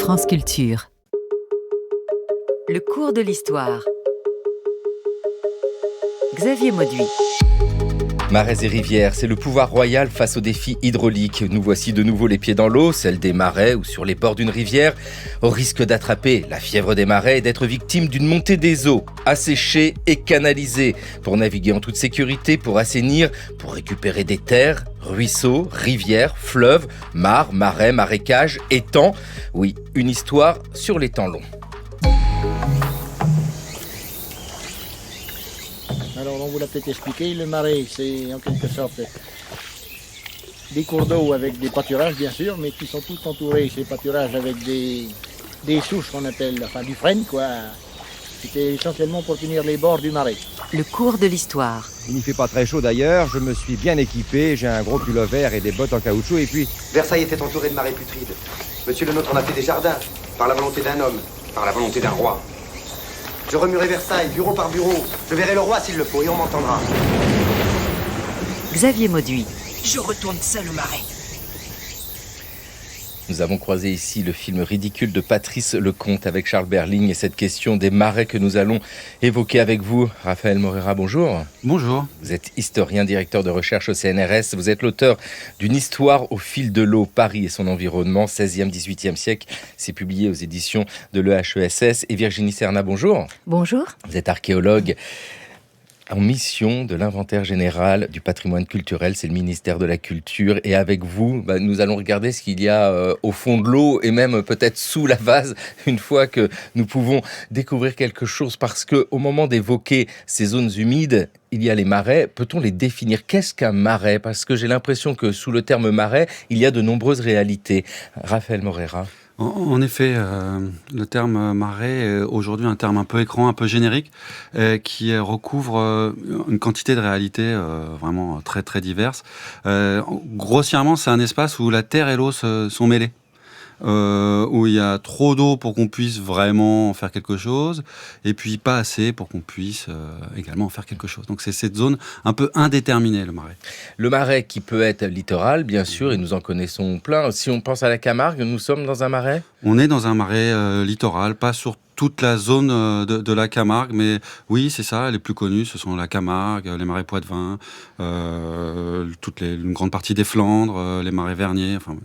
France Culture. Le cours de l'histoire. Xavier Mauduit. Marais et rivières, c'est le pouvoir royal face aux défis hydrauliques. Nous voici de nouveau les pieds dans l'eau, celle des marais ou sur les bords d'une rivière, au risque d'attraper la fièvre des marais et d'être victime d'une montée des eaux, asséchée et canalisée, pour naviguer en toute sécurité, pour assainir, pour récupérer des terres, ruisseaux, rivières, fleuves, mares, marais, marécages, étangs. Oui, une histoire sur les temps longs. Alors, on vous l'a peut-être expliqué, le marais, c'est en quelque sorte des cours d'eau avec des pâturages, bien sûr, mais qui sont tous entourés, ces pâturages, avec des souches qu'on appelle, enfin du frêne, quoi. C'était essentiellement pour tenir les bords du marais. Le cours de l'histoire. Il n'y fait pas très chaud d'ailleurs, je me suis bien équipé, j'ai un gros pull-over et des bottes en caoutchouc et puis... Versailles était entouré de marais putrides. Monsieur le nôtre en a fait des jardins, par la volonté d'un homme, par la volonté d'un roi. Je remuerai Versailles, bureau par bureau. Je verrai le roi s'il le faut et on m'entendra. Xavier Mauduit. Je retourne seul au marais. Nous avons croisé ici le film ridicule de Patrice Lecomte avec Charles Berling et cette question des marais que nous allons évoquer avec vous. Raphaël Moreira, bonjour. Bonjour. Vous êtes historien, directeur de recherche au CNRS. Vous êtes l'auteur d'une histoire au fil de l'eau, Paris et son environnement, 16e, 18e siècle. C'est publié aux éditions de l'EHESS. Et Virginie Serna, bonjour. Bonjour. Vous êtes archéologue en mission de l'inventaire général du patrimoine culturel, c'est le ministère de la Culture. Et avec vous, nous allons regarder ce qu'il y a au fond de l'eau et même peut-être sous la vase, une fois que nous pouvons découvrir quelque chose. Parce qu'au moment d'évoquer ces zones humides, il y a les marais. Peut-on les définir ? Qu'est-ce qu'un marais ? Parce que j'ai l'impression que sous le terme marais, il y a de nombreuses réalités. Raphaël Moreira. En effet, le terme marais est aujourd'hui un terme un peu écran, un peu générique, qui recouvre une quantité de réalités vraiment très très diverses. Grossièrement, c'est un espace où la terre et l'eau sont mêlées. Où il y a trop d'eau pour qu'on puisse vraiment en faire quelque chose, et puis pas assez pour qu'on puisse également en faire quelque chose. Donc c'est cette zone un peu indéterminée, le marais. Le marais qui peut être littoral, bien sûr, et nous en connaissons plein. Si on pense à la Camargue, nous sommes dans un marais ? On est dans un marais littoral, pas sur toute la zone de la Camargue, mais oui, c'est ça, les plus connus, ce sont la Camargue, les marais Poitevin, une grande partie des Flandres, les marais Vernier, enfin,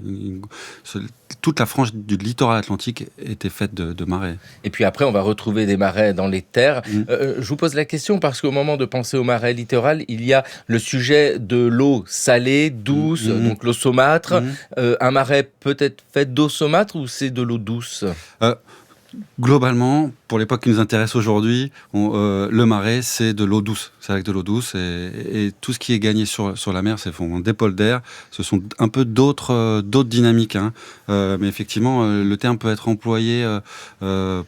toute la frange du littoral atlantique était faite de marais. Et puis après, on va retrouver des marais dans les terres. Je vous pose la question parce qu'au moment de penser au marais littoral, il y a le sujet de l'eau salée, douce, donc l'eau saumâtre. Un marais peut être fait d'eau saumâtre ou c'est de l'eau douce ? Globalement, pour l'époque qui nous intéresse aujourd'hui, le marais, c'est de l'eau douce. C'est avec de l'eau douce et tout ce qui est gagné sur la mer, c'est des pôles d'air. Ce sont un peu d'autres dynamiques. Mais effectivement, le terme peut être employé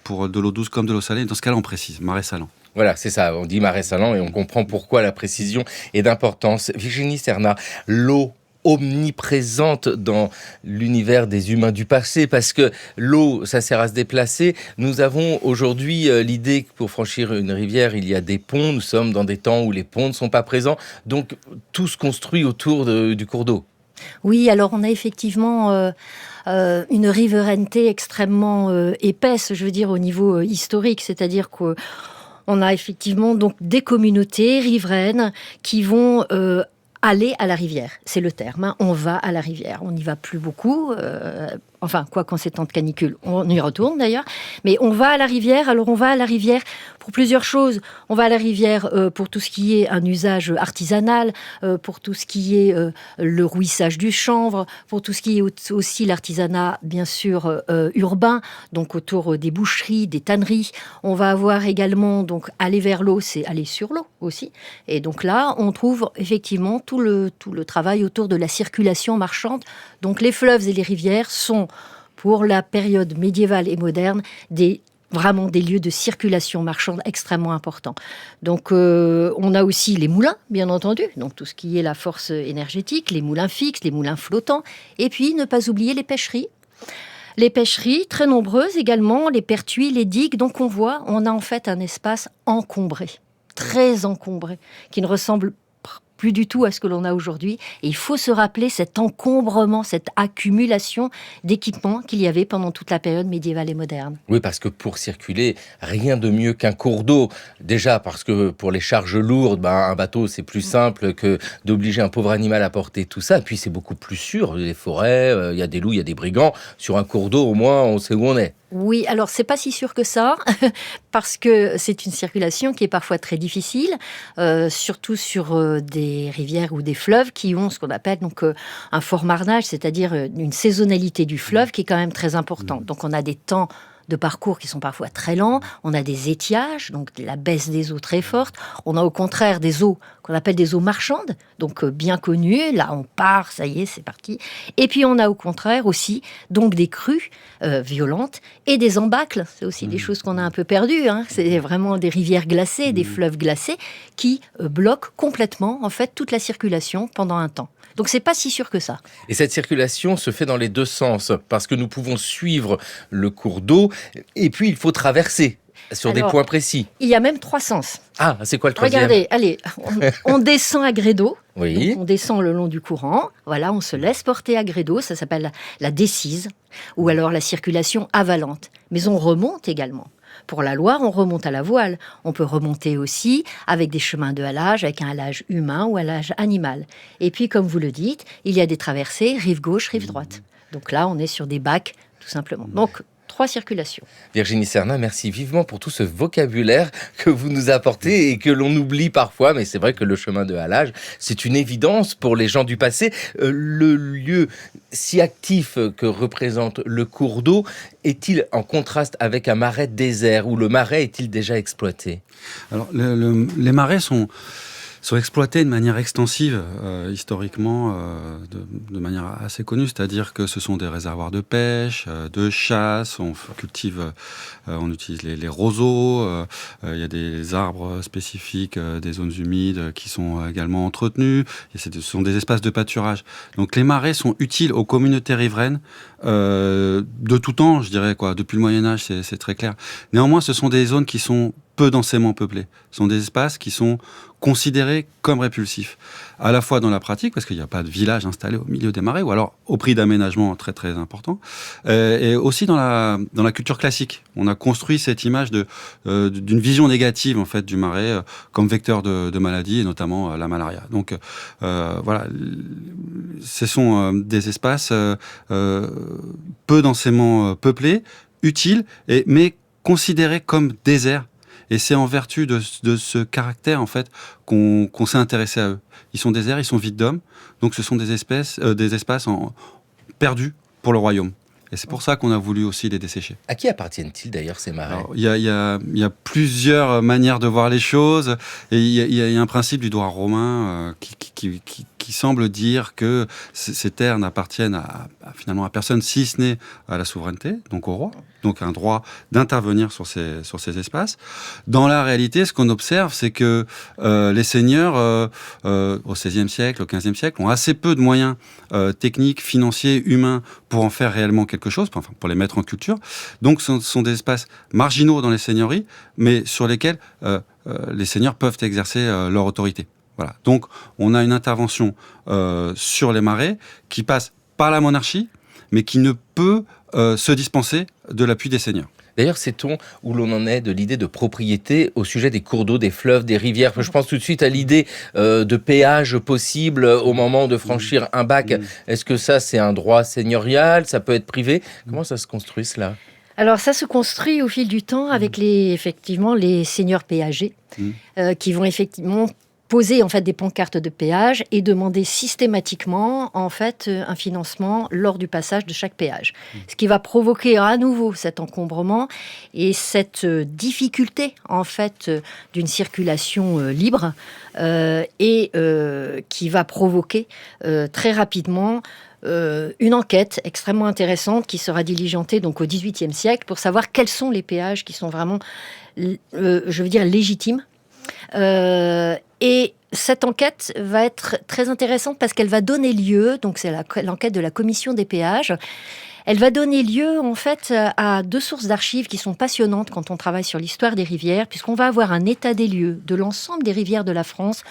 pour de l'eau douce comme de l'eau salée. Dans ce cas-là, on précise, marais salant. Voilà, c'est ça. On dit marais salant et on comprend pourquoi la précision est d'importance. Virginie Serna, l'eau omniprésente dans l'univers des humains du passé, parce que l'eau, ça sert à se déplacer. Nous avons aujourd'hui l'idée que pour franchir une rivière, il y a des ponts. Nous sommes dans des temps où les ponts ne sont pas présents. Donc, tout se construit autour du cours d'eau. Oui, alors on a effectivement une riverainté extrêmement épaisse, je veux dire, au niveau historique. C'est-à-dire qu'on a effectivement donc des communautés riveraines qui vont aller à la rivière, c'est le terme. On va à la rivière. On n'y va plus beaucoup. Enfin, quoi qu'en ces temps de canicule, on y retourne d'ailleurs. Mais on va à la rivière. Alors, on va à la rivière pour plusieurs choses. On va à la rivière pour tout ce qui est un usage artisanal, pour tout ce qui est le rouissage du chanvre, pour tout ce qui est aussi l'artisanat, bien sûr, urbain, donc autour des boucheries, des tanneries. On va avoir également, donc, aller vers l'eau, c'est aller sur l'eau aussi. Et donc là, on trouve effectivement tout le travail autour de la circulation marchande. Donc, les fleuves et les rivières sont, pour la période médiévale et moderne, vraiment des lieux de circulation marchande extrêmement importants. Donc, on a aussi les moulins, bien entendu, donc tout ce qui est la force énergétique, les moulins fixes, les moulins flottants, et puis ne pas oublier les pêcheries. Les pêcheries, très nombreuses également, les pertuis, les digues. Donc, on a en fait un espace encombré, très encombré, qui ne ressemble plus du tout à ce que l'on a aujourd'hui. Et il faut se rappeler cet encombrement, cette accumulation d'équipements qu'il y avait pendant toute la période médiévale et moderne. Oui, parce que pour circuler, rien de mieux qu'un cours d'eau. Déjà, parce que pour les charges lourdes, un bateau, c'est plus simple que d'obliger un pauvre animal à porter tout ça. Et puis, c'est beaucoup plus sûr. Les forêts, il y a des loups, il y a des brigands. Sur un cours d'eau, au moins, on sait où on est. Oui, alors c'est pas si sûr que ça, parce que c'est une circulation qui est parfois très difficile, surtout sur des rivières ou des fleuves qui ont ce qu'on appelle donc un fort marnage, c'est-à-dire une saisonnalité du fleuve qui est quand même très importante. Donc on a des temps de parcours qui sont parfois très lents, on a des étiages, donc la baisse des eaux très forte, on a au contraire des eaux qu'on appelle des eaux marchandes, donc bien connues, là on part, ça y est, c'est parti, et puis on a au contraire aussi donc des crues violentes et des embâcles, c'est aussi des choses qu'on a un peu perdues, c'est vraiment des rivières glacées, des fleuves glacés qui bloquent complètement en fait toute la circulation pendant un temps. Donc c'est pas si sûr que ça. Et cette circulation se fait dans les deux sens, parce que nous pouvons suivre le cours d'eau, et puis il faut traverser sur des points précis. Il y a même 3 sens. Ah, c'est quoi le troisième ? Regardez, allez, on descend à gré d'eau. Oui. Donc on descend le long du courant. Voilà, on se laisse porter à gré d'eau. Ça s'appelle la décise, ou alors la circulation avalante. Mais on remonte également. Pour la Loire, on remonte à la voile. On peut remonter aussi avec des chemins de halage, avec un halage humain ou halage animal. Et puis, comme vous le dites, il y a des traversées, rive gauche, rive droite. Donc là, on est sur des bacs, tout simplement. Donc, 3 circulations. Virginie Sernin, merci vivement pour tout ce vocabulaire que vous nous apportez et que l'on oublie parfois, mais c'est vrai que le chemin de halage, c'est une évidence pour les gens du passé. Le lieu si actif que représente le cours d'eau est-il en contraste avec un marais désert, où le marais est-il déjà exploité ? Alors, les marais sont exploités de manière extensive, historiquement, de manière assez connue, c'est-à-dire que ce sont des réservoirs de pêche, de chasse, on cultive, on utilise les roseaux, il y a des arbres spécifiques, des zones humides qui sont également entretenus, et ce sont des espaces de pâturage. Donc les marais sont utiles aux communautés riveraines de tout temps, je dirais, depuis le Moyen-Âge, c'est très clair. Néanmoins, ce sont des zones qui sont peu densément peuplés. Ce sont des espaces qui sont considérés comme répulsifs, à la fois dans la pratique, parce qu'il n'y a pas de village installé au milieu des marais, ou alors au prix d'aménagements très très importants, et aussi dans la culture classique. On a construit cette image d'une vision négative en fait du marais comme vecteur de maladies, et notamment la malaria. Donc voilà, ce sont des espaces peu densément peuplés, utiles, mais considérés comme déserts. Et c'est en vertu de ce caractère, en fait, qu'on s'est intéressé à eux. Ils sont déserts, ils sont vides d'hommes, donc ce sont des espaces perdus pour le royaume. Et c'est pour ça qu'on a voulu aussi les dessécher. À qui appartiennent-ils d'ailleurs ces marais ? Il y a plusieurs manières de voir les choses, et il y a un principe du droit romain qui semble dire que ces terres n'appartiennent finalement à personne, si ce n'est à la souveraineté, donc au roi, donc un droit d'intervenir sur ces espaces. Dans la réalité, ce qu'on observe, c'est que les seigneurs, au XVIe siècle, au XVe siècle, ont assez peu de moyens techniques, financiers, humains, pour en faire réellement quelque chose, enfin, pour les mettre en culture. Donc ce sont des espaces marginaux dans les seigneuries, mais sur lesquels les seigneurs peuvent exercer leur autorité. Voilà. Donc, on a une intervention sur les marais qui passe par la monarchie, mais qui ne peut se dispenser de l'appui des seigneurs. D'ailleurs, sait-on où l'on en est de l'idée de propriété au sujet des cours d'eau, des fleuves, des rivières ? Je pense tout de suite à l'idée de péage possible au moment de franchir un bac. Est-ce que ça, c'est un droit seigneurial ? Ça peut être privé ? Comment ça se construit, cela ? Alors ça se construit au fil du temps avec effectivement les seigneurs péagers qui vont effectivement poser en fait des pancartes de péage et demander systématiquement en fait un financement lors du passage de chaque péage. Ce qui va provoquer à nouveau cet encombrement et cette difficulté en fait d'une circulation libre et qui va provoquer très rapidement une enquête extrêmement intéressante qui sera diligentée donc au XVIIIe siècle pour savoir quels sont les péages qui sont vraiment, je veux dire, légitimes. Et cette enquête va être très intéressante parce qu'elle va donner lieu, donc c'est l'enquête de la commission des péages, Elle va donner lieu en fait à 2 sources d'archives qui sont passionnantes quand on travaille sur l'histoire des rivières, puisqu'on va avoir un état des lieux de l'ensemble des rivières de la France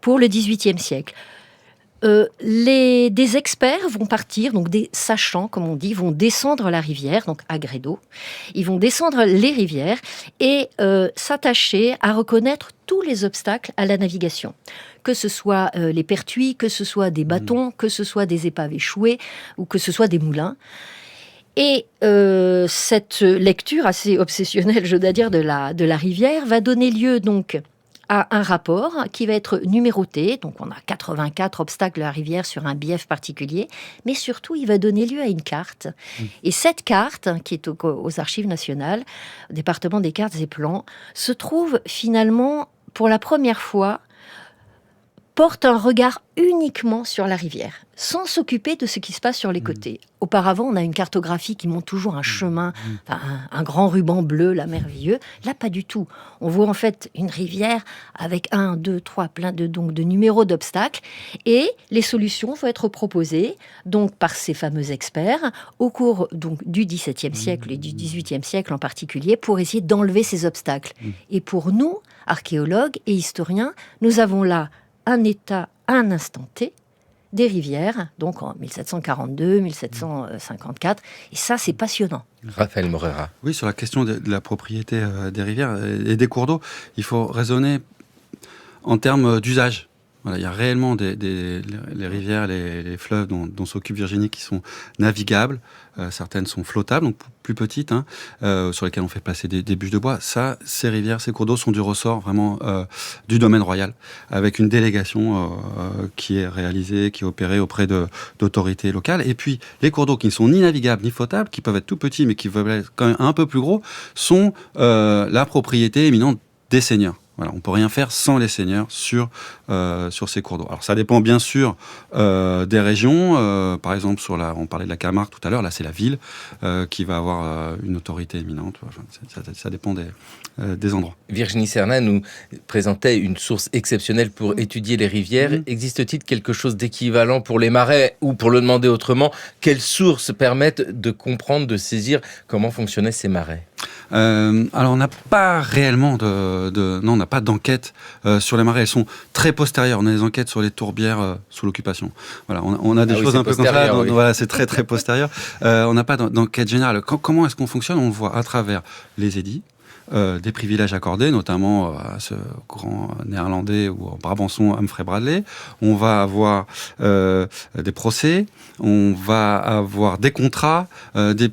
pour le XVIIIe siècle. Des experts vont partir, donc des sachants, comme on dit, vont descendre la rivière, donc à gré d'eau. Ils vont descendre les rivières et s'attacher à reconnaître tous les obstacles à la navigation. Que ce soit les pertuis, que ce soit des bâtons, que ce soit des épaves échouées ou que ce soit des moulins. Et cette lecture assez obsessionnelle, je dois dire, de la rivière va donner lieu donc à un rapport qui va être numéroté. Donc, on a 84 obstacles de la rivière sur un bief particulier. Mais surtout, il va donner lieu à une carte. Et cette carte, qui est aux Archives nationales, au département des cartes et plans, se trouve finalement, pour la première fois, porte un regard uniquement sur la rivière, sans s'occuper de ce qui se passe sur les côtés. Auparavant, on a une cartographie qui montre toujours un chemin, un grand ruban bleu, là, merveilleux. Là, pas du tout. On voit en fait une rivière avec 1, 2, 3, plein de numéros d'obstacles. Et les solutions vont être proposées donc, par ces fameux experts au cours donc, du XVIIe siècle et du XVIIIe siècle en particulier pour essayer d'enlever ces obstacles. Et pour nous, archéologues et historiens, nous avons là un état à un instant T des rivières, donc en 1742, 1754. Et ça, c'est passionnant. Raphaël Morera. Oui, sur la question de la propriété des rivières et des cours d'eau, il faut raisonner en termes d'usage. Voilà, il y a réellement les rivières, les fleuves dont s'occupe Virginie qui sont navigables. Certaines sont flottables, donc plus petites, sur lesquelles on fait passer des bûches de bois. Ça, ces rivières, ces cours d'eau sont du ressort vraiment du domaine royal, avec une délégation qui est réalisée, qui est opérée auprès d'autorités locales. Et puis, les cours d'eau qui ne sont ni navigables ni flottables, qui peuvent être tout petits, mais qui peuvent être quand même un peu plus gros, sont la propriété éminente des seigneurs. Voilà, on ne peut rien faire sans les seigneurs sur ces cours d'eau. Alors ça dépend bien sûr des régions. Par exemple, on parlait de la Camargue tout à l'heure, là c'est la ville qui va avoir une autorité éminente. Enfin, ça dépend des endroits. Virginie Serna nous présentait une source exceptionnelle pour étudier les rivières. Existe-t-il quelque chose d'équivalent pour les marais, ou pour le demander autrement, quelles sources permettent de comprendre, de saisir comment fonctionnaient ces marais ? Alors on n'a pas réellement on n'a pas d'enquête sur les marais. Elles sont très postérieures. On a des enquêtes sur les tourbières sous l'occupation. Voilà, on a des choses un peu comme ça. Oui. Voilà, c'est très très postérieur. On n'a pas d'enquête générale. Comment est-ce qu'on fonctionne ? On le voit à travers les édits. Des privilèges accordés, notamment à ce grand néerlandais ou brabançon Humphrey Bradley. On va avoir des procès, on va avoir des contrats, les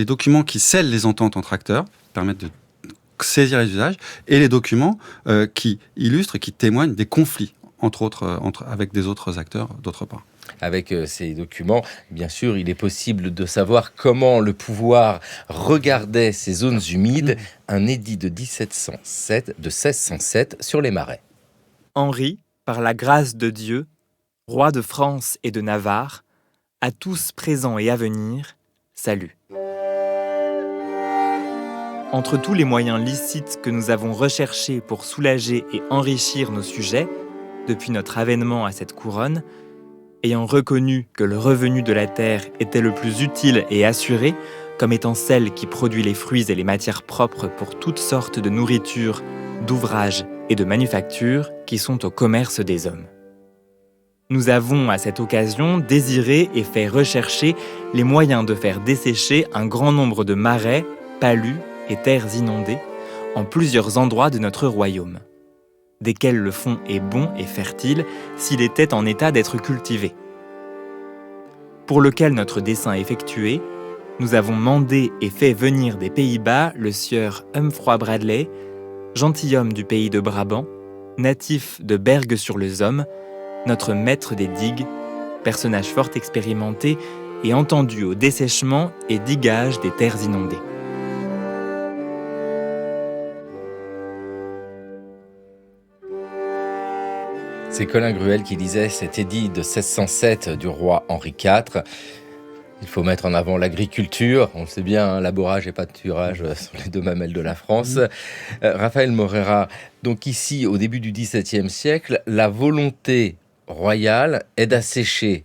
documents qui scellent les ententes entre acteurs, permettent de saisir les usages, et les documents qui illustrent et qui témoignent des conflits, entre autres, avec des autres acteurs d'autre part. Avec ces documents, bien sûr, il est possible de savoir comment le pouvoir regardait ces zones humides. Un édit de 1607 sur les marais. Henri, par la grâce de Dieu, roi de France et de Navarre, à tous présents et à venir, salut. Entre tous les moyens licites que nous avons recherchés pour soulager et enrichir nos sujets, depuis notre avènement à cette couronne, ayant reconnu que le revenu de la terre était le plus utile et assuré, comme étant celle qui produit les fruits et les matières propres pour toutes sortes de nourriture, d'ouvrages et de manufactures qui sont au commerce des hommes. Nous avons, à cette occasion, désiré et fait rechercher les moyens de faire dessécher un grand nombre de marais, palus et terres inondées en plusieurs endroits de notre royaume, desquels le fond est bon et fertile s'il était en état d'être cultivé. Pour lequel notre dessein effectué, nous avons mandé et fait venir des Pays-Bas le sieur Humphrey Bradley, gentilhomme du pays de Brabant, natif de Bergue-sur-le-Zoom, notre maître des digues, personnage fort expérimenté et entendu au dessèchement et digage des terres inondées. C'est Colin Gruel qui lisait cet édit de 1607 du roi Henri IV. Il faut mettre en avant l'agriculture. On le sait bien, labourage et pâturage sont les deux mamelles de la France. Raphaël Morera, donc ici, au début du XVIIe siècle, la volonté royale est d'assécher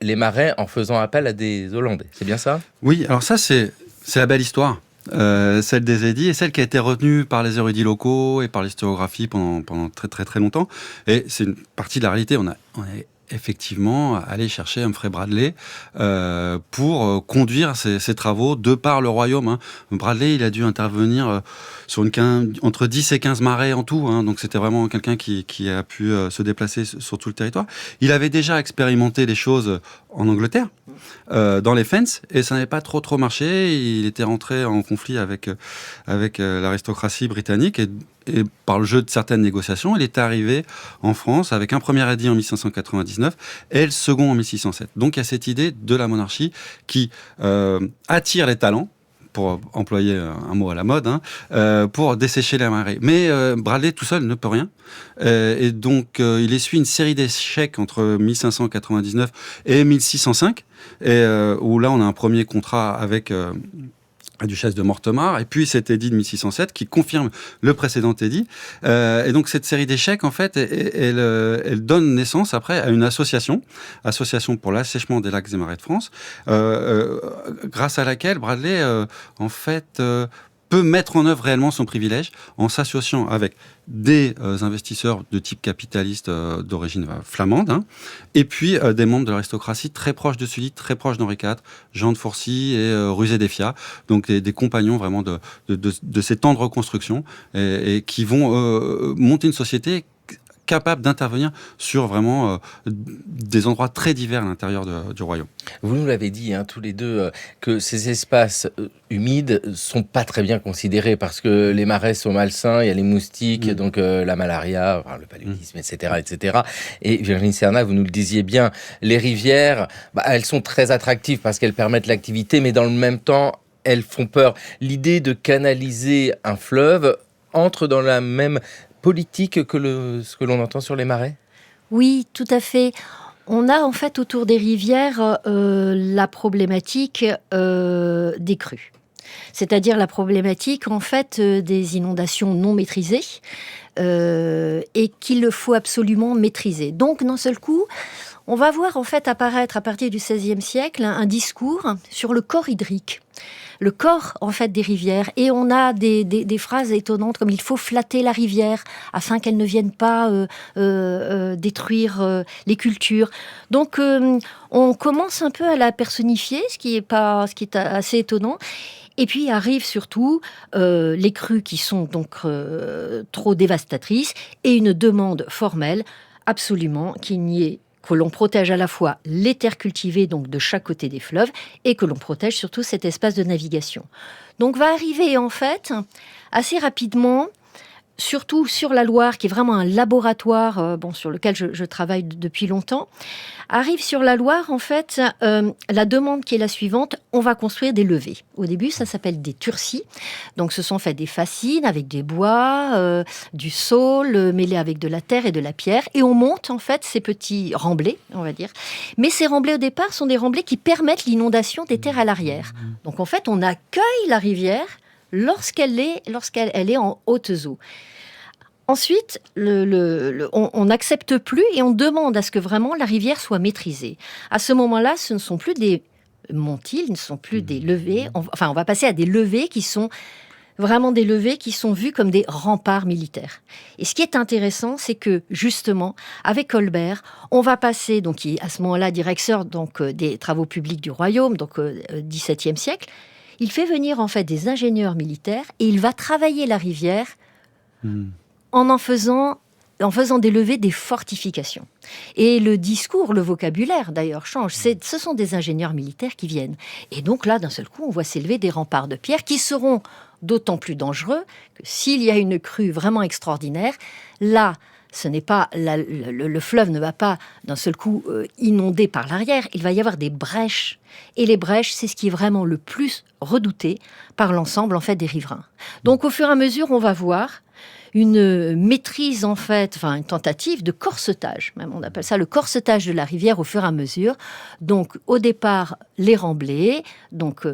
les marais en faisant appel à des Hollandais. C'est bien ça ? Oui, alors ça, c'est la belle histoire. Celle des édits et celle qui a été retenue par les érudits locaux et par l'historiographie pendant très très très longtemps. Et c'est une partie de la réalité. On est effectivement allé chercher Humphrey Bradley pour conduire ces travaux de par le royaume. Hein. Bradley, il a dû intervenir sur entre 10 et 15 marais en tout. Hein. Donc c'était vraiment quelqu'un qui a pu se déplacer sur tout le territoire. Il avait déjà expérimenté les choses en Angleterre, dans les Fens, et ça n'avait pas trop marché. Il était rentré en conflit avec l'aristocratie britannique et par le jeu de certaines négociations, il est arrivé en France avec un premier édit en 1599 et le second en 1607. Donc il y a cette idée de la monarchie qui attire les talents, pour employer un mot à la mode, pour dessécher les marais. Mais Bradley tout seul ne peut rien. Et donc il essuie une série d'échecs entre 1599 et 1605, où là on a un premier contrat avec la duchesse de Mortemart, et puis cet édit de 1607 qui confirme le précédent édit. Et donc cette série d'échecs, en fait, elle donne naissance après à une association pour l'assèchement des lacs et marais de France, grâce à laquelle Bradley, en fait, peut mettre en œuvre réellement son privilège en s'associant avec des investisseurs de type capitaliste d'origine flamande, et puis des membres de l'aristocratie très proches de Sully, très proches d'Henri IV, Jean de Fourcy et Rusé d'Effiat, donc des compagnons vraiment de ces temps de reconstruction, et qui vont monter une société capable d'intervenir sur vraiment des endroits très divers à l'intérieur du royaume. Vous nous l'avez dit, tous les deux, que ces espaces humides sont pas très bien considérés parce que les marais sont malsains, il y a les moustiques, donc la malaria, le paludisme, etc. Et Virginie Serna, vous nous le disiez bien, les rivières, elles sont très attractives parce qu'elles permettent l'activité, mais dans le même temps, elles font peur. L'idée de canaliser un fleuve entre dans la même politique que ce que l'on entend sur les marais ? Oui, tout à fait. On a en fait autour des rivières la problématique des crues. C'est-à-dire la problématique en fait des inondations non maîtrisées et qu'il faut absolument maîtriser. Donc d'un seul coup, on va voir en fait apparaître à partir du XVIe siècle un discours sur le corps hydrique. Le corps, en fait, des rivières. Et on a des phrases étonnantes comme « il faut flatter la rivière afin qu'elle ne vienne pas détruire les cultures ». Donc, on commence un peu à la personnifier, ce qui est assez étonnant. Et puis arrivent surtout les crues qui sont donc trop dévastatrices et une demande formelle absolument qu'il n'y ait que l'on protège à la fois les terres cultivées, donc de chaque côté des fleuves, et que l'on protège surtout cet espace de navigation. Donc va arriver en fait, assez rapidement, surtout sur la Loire, qui est vraiment un laboratoire sur lequel je travaille depuis longtemps, arrive sur la Loire, en fait, la demande qui est la suivante, on va construire des levées. Au début, ça s'appelle des turcis. Donc, ce sont en fait des fascines avec des bois, du saule, mêlé avec de la terre et de la pierre. Et on monte, en fait, ces petits remblais, on va dire. Mais ces remblais, au départ, sont des remblais qui permettent l'inondation des terres à l'arrière. Donc, en fait, on accueille la rivière lorsqu'elle est en hautes eaux. Ensuite, on n'accepte plus et on demande à ce que vraiment la rivière soit maîtrisée. À ce moment-là, ce ne sont plus des montilles, ne sont plus des levées. On va passer à des levées qui sont vraiment des levées qui sont vues comme des remparts militaires. Et ce qui est intéressant, c'est que justement, avec Colbert, on va passer, donc qui est à ce moment-là directeur des travaux publics du royaume, donc XVIIe siècle. Il fait venir en fait des ingénieurs militaires et il va travailler la rivière en faisant des levées, des fortifications. Et le discours, le vocabulaire d'ailleurs change. Ce sont des ingénieurs militaires qui viennent. Et donc là, d'un seul coup, on voit s'élever des remparts de pierre qui seront d'autant plus dangereux que s'il y a une crue vraiment extraordinaire, là, ce n'est pas le fleuve ne va pas d'un seul coup inonder par l'arrière. Il va y avoir des brèches. Et les brèches, c'est ce qui est vraiment le plus redouté par l'ensemble en fait des riverains. Donc au fur et à mesure, on va voir une maîtrise en fait, une tentative de corsetage. Même on appelle ça le corsetage de la rivière au fur et à mesure. Donc au départ les remblais, donc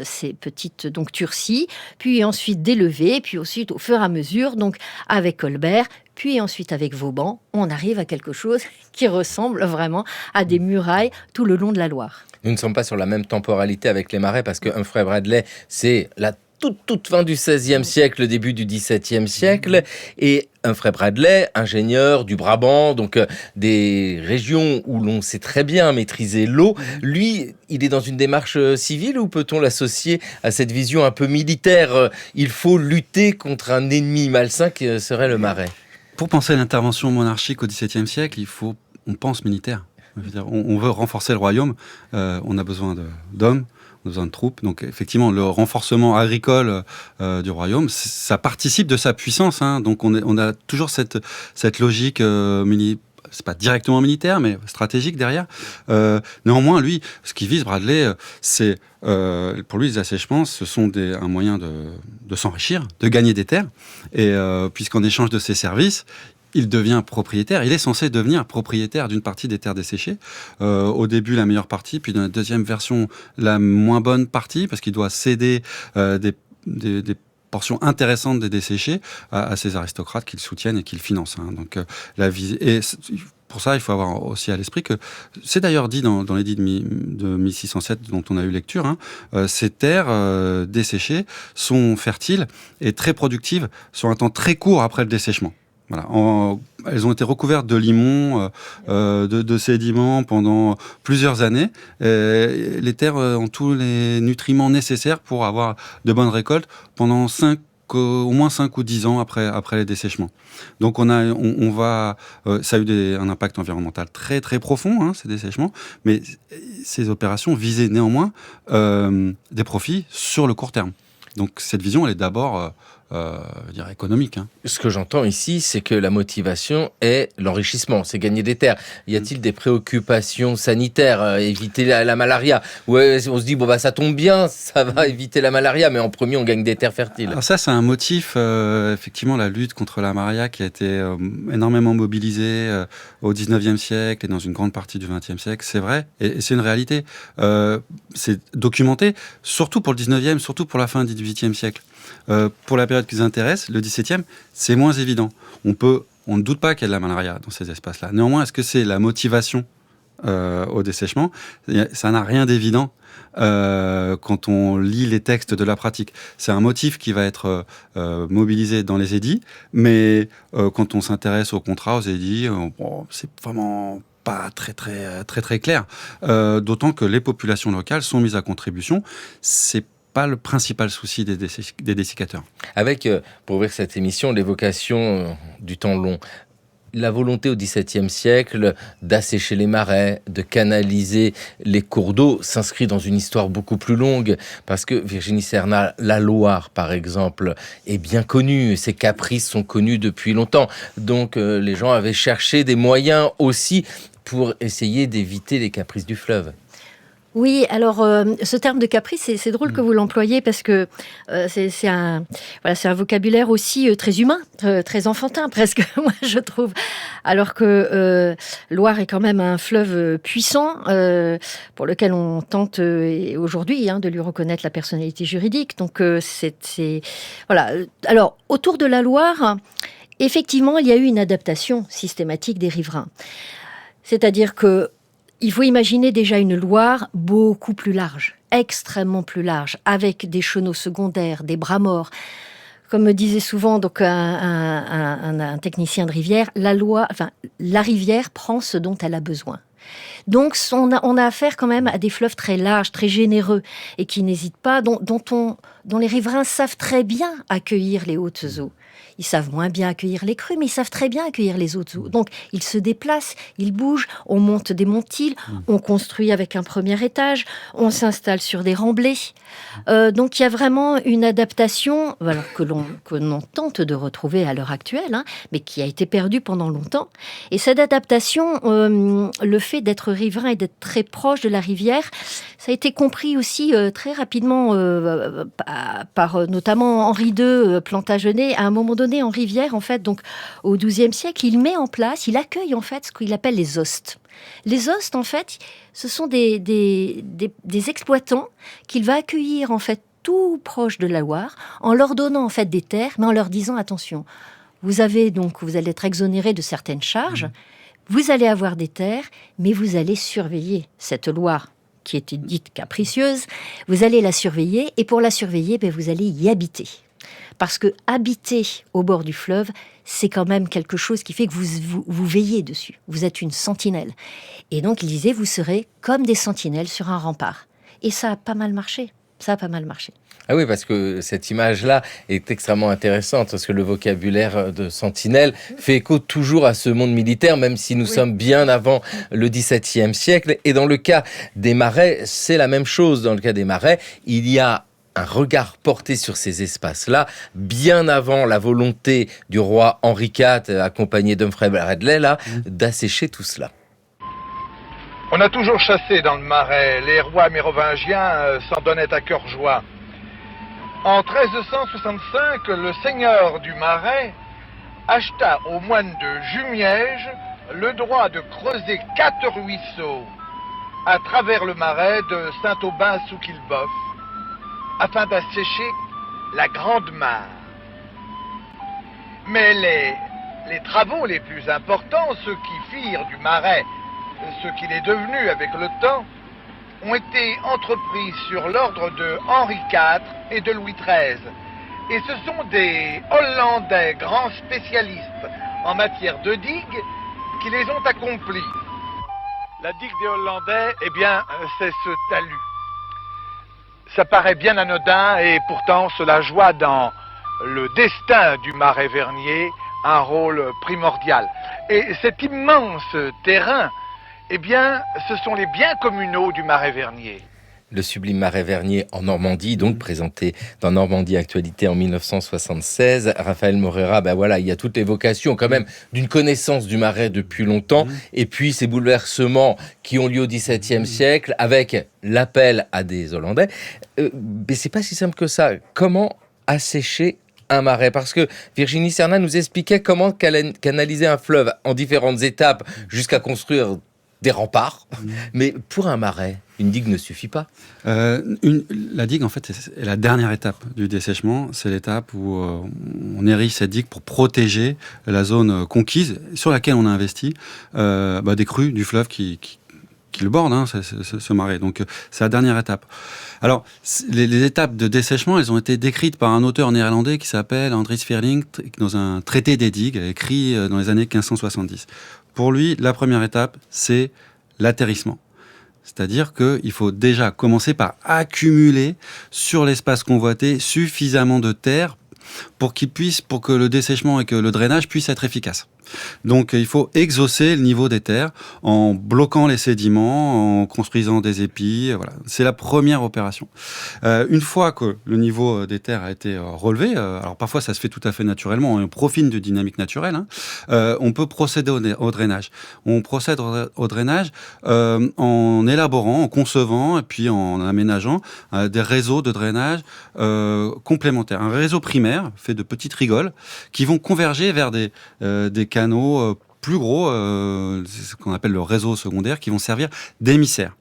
ces petites turcis, puis ensuite des levées, puis ensuite au fur et à mesure, donc avec Colbert. Puis ensuite, avec Vauban, on arrive à quelque chose qui ressemble vraiment à des murailles tout le long de la Loire. Nous ne sommes pas sur la même temporalité avec les marais parce que Humphrey Bradley, c'est la toute fin du XVIe siècle, début du XVIIe siècle. Et Humphrey Bradley, ingénieur du Brabant, donc des régions où l'on sait très bien maîtriser l'eau, lui, il est dans une démarche civile ou peut-on l'associer à cette vision un peu militaire ? Il faut lutter contre un ennemi malsain qui serait le marais. Pour penser à l'intervention monarchique au XVIIe siècle, on pense militaire. Je veux dire, on veut renforcer le royaume, on a besoin d'hommes, on a besoin de troupes. Donc effectivement, le renforcement agricole du royaume, ça participe de sa puissance. Hein. Donc on a toujours cette logique c'est pas directement militaire, mais stratégique derrière. Néanmoins, lui, ce qui vise Bradley, c'est pour lui les assèchements, ce sont un moyen de s'enrichir, de gagner des terres. Et puisqu'en échange de ses services, il devient propriétaire. Il est censé devenir propriétaire d'une partie des terres desséchées. Au début, la meilleure partie, puis dans la deuxième version, la moins bonne partie, parce qu'il doit céder des portions intéressantes des desséchés à ces aristocrates qu'il soutiennent et qu'il finance. Hein. Donc, pour ça, il faut avoir aussi à l'esprit que, c'est d'ailleurs dit dans l'édit de 1607 dont on a eu lecture, hein, ces terres desséchées sont fertiles et très productives sur un temps très court après le dessèchement. Voilà. Elles ont été recouvertes de limon, de sédiments pendant plusieurs années. Les terres ont tous les nutriments nécessaires pour avoir de bonnes récoltes pendant au moins 5 ou 10 ans après les dessèchements. Donc ça a eu un impact environnemental très très profond, hein, ces dessèchements, mais ces opérations visaient néanmoins des profits sur le court terme. Donc cette vision, elle est d'abord économique. Hein. Ce que j'entends ici, c'est que la motivation est l'enrichissement, c'est gagner des terres. Y a-t-il des préoccupations sanitaires, éviter la malaria ? Ouais, on se dit, ça tombe bien, ça va éviter la malaria, mais en premier, on gagne des terres fertiles. Alors ça, c'est un motif, effectivement, la lutte contre la malaria qui a été énormément mobilisée au 19e siècle et dans une grande partie du 20e siècle, c'est vrai, et c'est une réalité. C'est documenté, surtout pour le 19e, surtout pour la fin du 18e siècle. Pour la période qui nous intéresse, le 17e, c'est moins évident. On ne doute pas qu'il y a de la malaria dans ces espaces-là. Néanmoins, est-ce que c'est la motivation au dessèchement ? Ça n'a rien d'évident quand on lit les textes de la pratique. C'est un motif qui va être mobilisé dans les édits, mais quand on s'intéresse aux contrats, aux édits, c'est vraiment pas très clair. D'autant que les populations locales sont mises à contribution. C'est pas le principal souci des dessicateurs. Avec, pour ouvrir cette émission, l'évocation du temps long. La volonté au XVIIe siècle d'assécher les marais, de canaliser les cours d'eau s'inscrit dans une histoire beaucoup plus longue parce que Virginie Cernat, la Loire par exemple, est bien connue. Ses caprices sont connus depuis longtemps. Donc les gens avaient cherché des moyens aussi pour essayer d'éviter les caprices du fleuve. Oui, alors ce terme de caprice, c'est drôle que vous l'employiez parce que c'est un vocabulaire aussi très humain, très enfantin presque, moi je trouve. Alors que Loire est quand même un fleuve puissant pour lequel on tente aujourd'hui de lui reconnaître la personnalité juridique. Donc voilà. Alors autour de la Loire, effectivement, il y a eu une adaptation systématique des riverains. C'est-à-dire que il faut imaginer déjà une Loire beaucoup plus large, extrêmement plus large, avec des chenaux secondaires, des bras morts. Comme me disait souvent donc un technicien de rivière, la rivière prend ce dont elle a besoin. Donc on a affaire quand même à des fleuves très larges, très généreux, et qui n'hésitent pas, dont les riverains savent très bien accueillir les hautes eaux. Ils savent moins bien accueillir les crues, mais ils savent très bien accueillir les hautes eaux. Donc, ils se déplacent, ils bougent, on monte des montiles, on construit avec un premier étage, on s'installe sur des remblais. Donc, il y a vraiment une adaptation que l'on tente de retrouver à l'heure actuelle, mais qui a été perdue pendant longtemps. Et cette adaptation, le fait d'être riverain et d'être très proche de la rivière, ça a été compris aussi très rapidement par notamment Henri II Plantagenet. À un moment donné, en rivière, en fait, donc au XIIe siècle, il accueille en fait ce qu'il appelle les hostes. Les hostes, en fait, ce sont des exploitants qu'il va accueillir en fait tout proche de la Loire, en leur donnant en fait des terres, mais en leur disant attention. vous allez être exonéré de certaines charges, vous allez avoir des terres, mais vous allez surveiller cette loi qui était dite capricieuse, vous allez la surveiller, et pour la surveiller, vous allez y habiter. Parce que habiter au bord du fleuve, c'est quand même quelque chose qui fait que vous veillez dessus. Vous êtes une sentinelle. Et donc, il disait, vous serez comme des sentinelles sur un rempart. Et ça a pas mal marché. Ah oui, parce que cette image-là est extrêmement intéressante, parce que le vocabulaire de sentinelle fait écho toujours à ce monde militaire, même si nous sommes bien avant le XVIIe siècle. Et dans le cas des marais, c'est la même chose. Dans le cas des marais, il y a un regard porté sur ces espaces-là, bien avant la volonté du roi Henri IV, accompagné d'Humphrey Bradley, d'assécher tout cela. On a toujours chassé dans le Marais. Les rois mérovingiens s'en donnaient à cœur joie. En 1365, le seigneur du Marais acheta aux moines de Jumièges le droit de creuser 4 ruisseaux à travers le Marais de Saint-Aubin sous Quillebeuf, afin d'assécher la Grande Mare. Mais les travaux les plus importants, ceux qui firent du Marais ce qu'il est devenu avec le temps, ont été entrepris sur l'ordre de Henri IV et de Louis XIII. Et ce sont des Hollandais grands spécialistes en matière de digues qui les ont accomplis. La digue des Hollandais, c'est ce talus. Ça paraît bien anodin et pourtant cela joua dans le destin du Marais Vernier un rôle primordial. Et cet immense terrain, ce sont les biens communaux du Marais Vernier. Le sublime Marais Vernier en Normandie, donc présenté dans Normandie Actualité en 1976. Raphaël Moreira, il y a toute l'évocation quand même d'une connaissance du Marais depuis longtemps, et puis ces bouleversements qui ont lieu au XVIIe siècle avec l'appel à des Hollandais. Mais c'est pas si simple que ça. Comment assécher un marais? Parce que Virginie Serna nous expliquait comment canaliser un fleuve en différentes étapes jusqu'à construire des remparts. Mais pour un marais, une digue ne suffit pas. La digue, en fait, est la dernière étape du dessèchement. C'est l'étape où on érige cette digue pour protéger la zone conquise sur laquelle on a investi des crues du fleuve qui le borde, ce marais. Donc, c'est la dernière étape. Alors, les étapes de dessèchement, elles ont été décrites par un auteur néerlandais qui s'appelle Andries Svirling dans un traité des digues écrit dans les années 1570. Pour lui, la première étape, c'est l'atterrissement. C'est-à-dire qu'il faut déjà commencer par accumuler sur l'espace convoité suffisamment de terre pour que le dessèchement et que le drainage puissent être efficaces. Donc il faut exaucer le niveau des terres en bloquant les sédiments, en construisant des épis. Voilà. C'est la première opération. Une fois que le niveau des terres a été relevé, alors parfois ça se fait tout à fait naturellement, on profite de dynamique naturelle, on peut procéder au drainage. On procède au drainage en élaborant, en concevant et puis en aménageant des réseaux de drainage complémentaires. Un réseau primaire fait de petites rigoles qui vont converger vers des canaux plus gros, c'est ce qu'on appelle le réseau secondaire, qui vont servir d'émissaires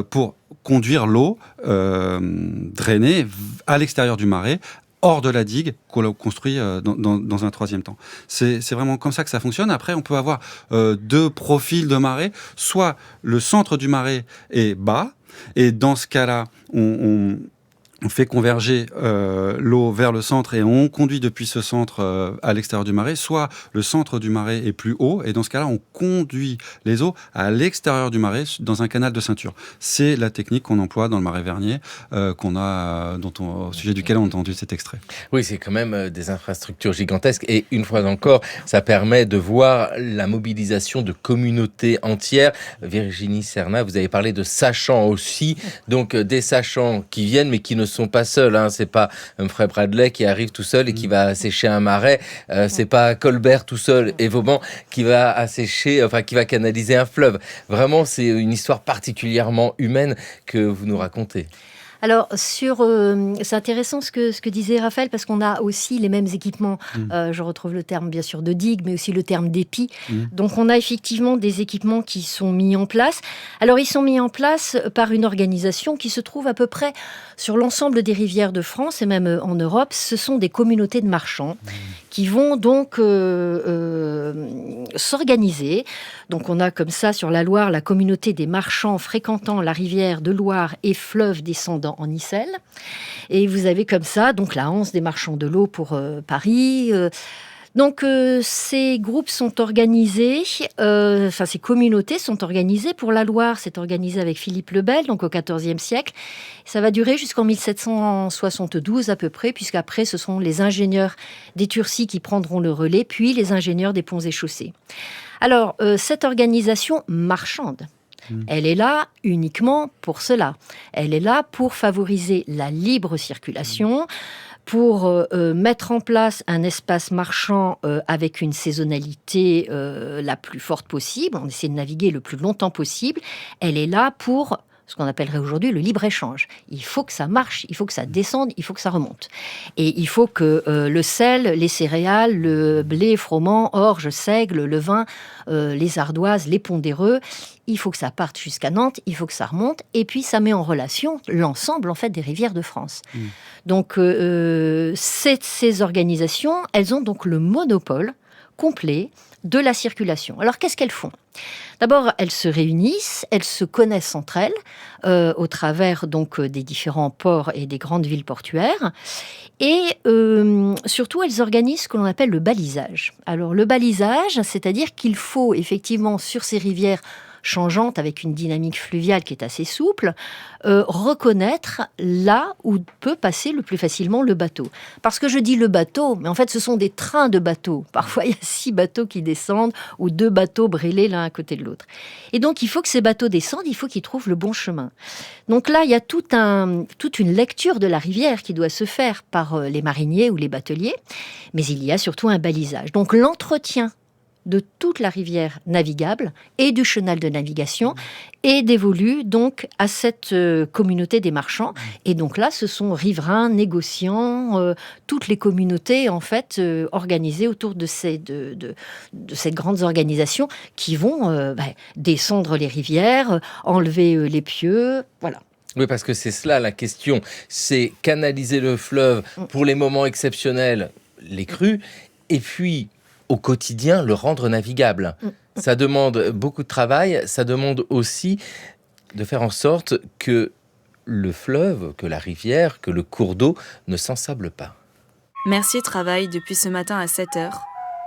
pour conduire l'eau drainée à l'extérieur du marais, hors de la digue qu'on construit dans un troisième temps. C'est vraiment comme ça que ça fonctionne. Après, on peut avoir 2 profils de marais. Soit le centre du marais est bas, et dans ce cas-là, on fait converger l'eau vers le centre et on conduit depuis ce centre à l'extérieur du marais. Soit le centre du marais est plus haut et dans ce cas-là, on conduit les eaux à l'extérieur du marais dans un canal de ceinture. C'est la technique qu'on emploie dans le Marais Vernier, au sujet duquel on a entendu cet extrait. Oui, c'est quand même des infrastructures gigantesques et une fois encore, ça permet de voir la mobilisation de communautés entières. Virginie Serna, vous avez parlé de sachants aussi, donc des sachants qui viennent mais qui ne sont pas seuls, c'est pas Humphrey Bradley qui arrive tout seul et qui va assécher un marais, c'est pas Colbert tout seul et Vauban qui va qui va canaliser un fleuve. Vraiment, c'est une histoire particulièrement humaine que vous nous racontez. Alors, c'est intéressant ce que disait Raphaël, parce qu'on a aussi les mêmes équipements. Je retrouve le terme, bien sûr, de digue, mais aussi le terme d'épi. Donc, on a effectivement des équipements qui sont mis en place. Alors, ils sont mis en place par une organisation qui se trouve à peu près sur l'ensemble des rivières de France et même en Europe. Ce sont des communautés de marchands qui vont donc s'organiser. Donc, on a comme ça, sur la Loire, la communauté des marchands fréquentant la rivière de Loire et fleuve descendant en Issel. Et vous avez comme ça donc la Hanse des marchands de l'eau pour Paris. Donc ces groupes sont organisés, ces communautés sont organisées. Pour la Loire, c'est organisé avec Philippe le Bel, donc au XIVe siècle. Ça va durer jusqu'en 1772 à peu près, puisqu'après ce sont les ingénieurs des Turcis qui prendront le relais, puis les ingénieurs des ponts et chaussées. Alors cette organisation marchande, elle est là uniquement pour cela. Elle est là pour favoriser la libre circulation, pour mettre en place un espace marchand avec une saisonnalité la plus forte possible. On essaie de naviguer le plus longtemps possible. Elle est là pour ce qu'on appellerait aujourd'hui le libre-échange. Il faut que ça marche, il faut que ça descende, il faut que ça remonte. Et il faut que le sel, les céréales, le blé, froment, orge, seigle, le vin, les ardoises, les pondéreux, il faut que ça parte jusqu'à Nantes, il faut que ça remonte, et puis ça met en relation l'ensemble en fait des rivières de France. Donc ces organisations, elles ont donc le monopole complet de la circulation. Alors qu'est-ce qu'elles font ? D'abord, elles se réunissent, elles se connaissent entre elles au travers donc des différents ports et des grandes villes portuaires. Et surtout, elles organisent ce que l'on appelle le balisage. Alors le balisage, c'est-à-dire qu'il faut effectivement sur ces rivières changeante, avec une dynamique fluviale qui est assez souple, reconnaître là où peut passer le plus facilement le bateau. Parce que je dis le bateau, mais en fait ce sont des trains de bateaux. Parfois il y a 6 bateaux qui descendent ou 2 bateaux brêlés l'un à côté de l'autre. Et donc il faut que ces bateaux descendent, il faut qu'ils trouvent le bon chemin. Donc là il y a toute une lecture de la rivière qui doit se faire par les mariniers ou les bateliers, mais il y a surtout un balisage. Donc l'entretien de toute la rivière navigable et du chenal de navigation est dévolu donc à cette communauté des marchands. Et donc là, ce sont riverains, négociants, toutes les communautés en fait organisées autour de ces grandes organisations qui vont descendre les rivières, enlever les pieux, voilà. Oui, parce que c'est cela la question, c'est canaliser le fleuve pour les moments exceptionnels, les crues, et puis au quotidien, le rendre navigable. Ça demande beaucoup de travail, ça demande aussi de faire en sorte que le fleuve, que la rivière, que le cours d'eau ne s'ensable pas. Mercier travaille depuis ce matin à 7h,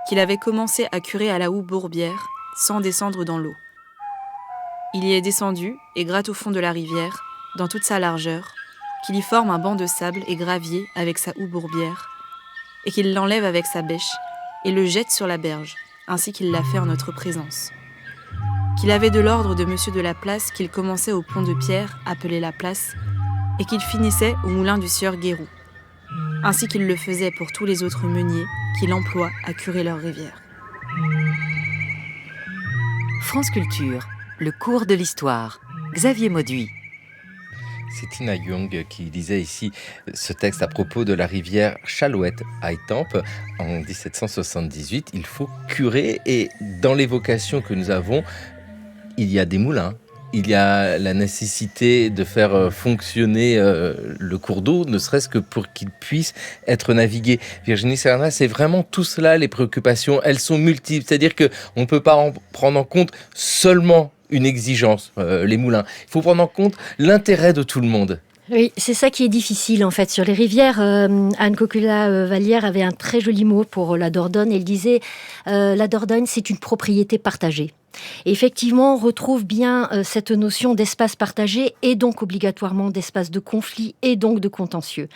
qu'il avait commencé à curer à la houe Bourbière, sans descendre dans l'eau. Il y est descendu et gratte au fond de la rivière, dans toute sa largeur, qu'il y forme un banc de sable et gravier avec sa houe Bourbière, et qu'il l'enlève avec sa bêche, et le jette sur la berge, ainsi qu'il l'a fait en notre présence. Qu'il avait de l'ordre de monsieur de la Place qu'il commençait au pont de pierre, appelé la Place, et qu'il finissait au moulin du sieur Guéroux, ainsi qu'il le faisait pour tous les autres meuniers qu'il emploie à curer leur rivière. France Culture, le cours de l'histoire. Xavier Mauduit. C'est Tina Young qui disait ici ce texte à propos de la rivière Chalouette à Étampes en 1778. Il faut curer, et dans l'évocation que nous avons, il y a des moulins. Il y a la nécessité de faire fonctionner le cours d'eau, ne serait-ce que pour qu'il puisse être navigué. Virginie Serna, c'est vraiment tout cela les préoccupations. Elles sont multiples, c'est-à-dire qu'on ne peut pas en prendre en compte seulement une exigence, les moulins. Il faut prendre en compte l'intérêt de tout le monde. Oui, c'est ça qui est difficile en fait. Sur les rivières, Anne Coquelat-Vallière avait un très joli mot pour la Dordogne. Elle disait la Dordogne, c'est une propriété partagée. Et effectivement, on retrouve bien cette notion d'espace partagé et donc obligatoirement d'espace de conflit et donc de contentieux.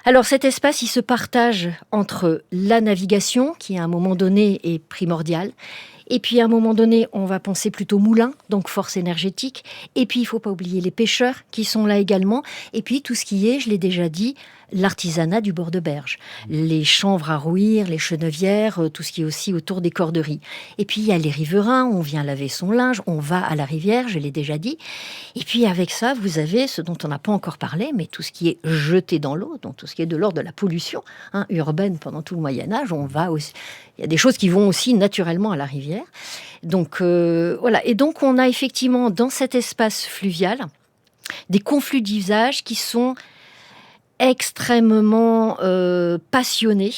Alors cet espace, il se partage entre la navigation, qui à un moment donné est primordiale. Et puis à un moment donné, on va penser plutôt moulin, donc force énergétique. Et puis il ne faut pas oublier les pêcheurs qui sont là également. Et puis tout ce qui est, je l'ai déjà dit, l'artisanat du bord de berge. Les chanvres à rouir, les chenevières, tout ce qui est aussi autour des corderies. Et puis il y a les riverains, on vient laver son linge, on va à la rivière, je l'ai déjà dit. Et puis avec ça, vous avez ce dont on n'a pas encore parlé, mais tout ce qui est jeté dans l'eau, donc tout ce qui est de l'ordre de la pollution urbaine pendant tout le Moyen-Âge, on va aussi... Il y a des choses qui vont aussi naturellement à la rivière. Donc voilà. Et donc on a effectivement dans cet espace fluvial des conflits d'usage qui sont extrêmement passionnés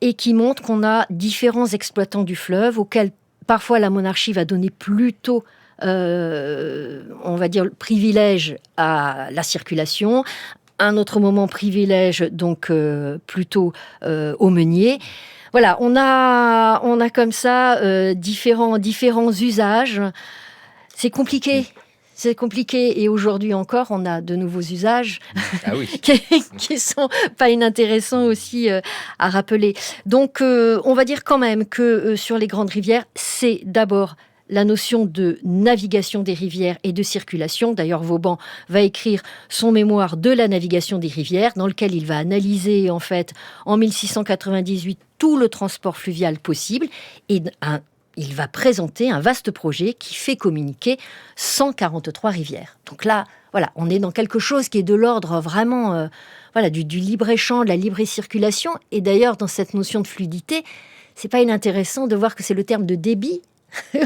et qui montrent qu'on a différents exploitants du fleuve auxquels parfois la monarchie va donner plutôt on va dire privilège à la circulation, un autre moment privilège donc plutôt aux meuniers. Voilà, on a comme ça différents usages. C'est compliqué. C'est compliqué et aujourd'hui encore, on a de nouveaux usages qui sont pas inintéressants aussi à rappeler. Donc, on va dire quand même que sur les grandes rivières, c'est d'abord la notion de navigation des rivières et de circulation. D'ailleurs, Vauban va écrire son mémoire de la navigation des rivières, dans lequel il va analyser en fait en 1698 tout le transport fluvial possible et il va présenter un vaste projet qui fait communiquer 143 rivières. Donc là, voilà, on est dans quelque chose qui est de l'ordre vraiment du libre-échange, de la libre-circulation. Et d'ailleurs, dans cette notion de fluidité, c'est pas inintéressant de voir que c'est le terme de débit.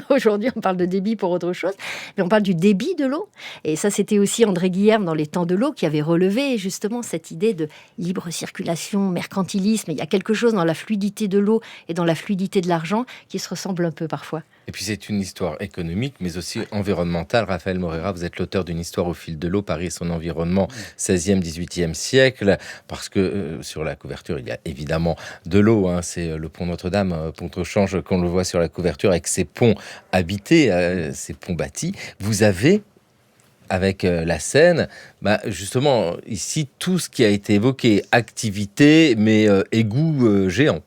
Aujourd'hui, on parle de débit pour autre chose, mais on parle du débit de l'eau. Et ça, c'était aussi André Guilherme, dans Les Temps de l'eau, qui avait relevé justement cette idée de libre circulation, mercantilisme. Il y a quelque chose dans la fluidité de l'eau et dans la fluidité de l'argent qui se ressemble un peu parfois. Et puis c'est une histoire économique, mais aussi environnementale. Raphaël Moreira, vous êtes l'auteur d'une histoire au fil de l'eau, Paris et son environnement, 16e, 18e siècle, parce que sur la couverture, il y a évidemment de l'eau. C'est le pont Notre-Dame, pont au change, qu'on le voit sur la couverture, avec ses ponts habités, ces ponts bâtis. Vous avez, avec la Seine, justement, ici, tout ce qui a été évoqué, activité, mais égout géant.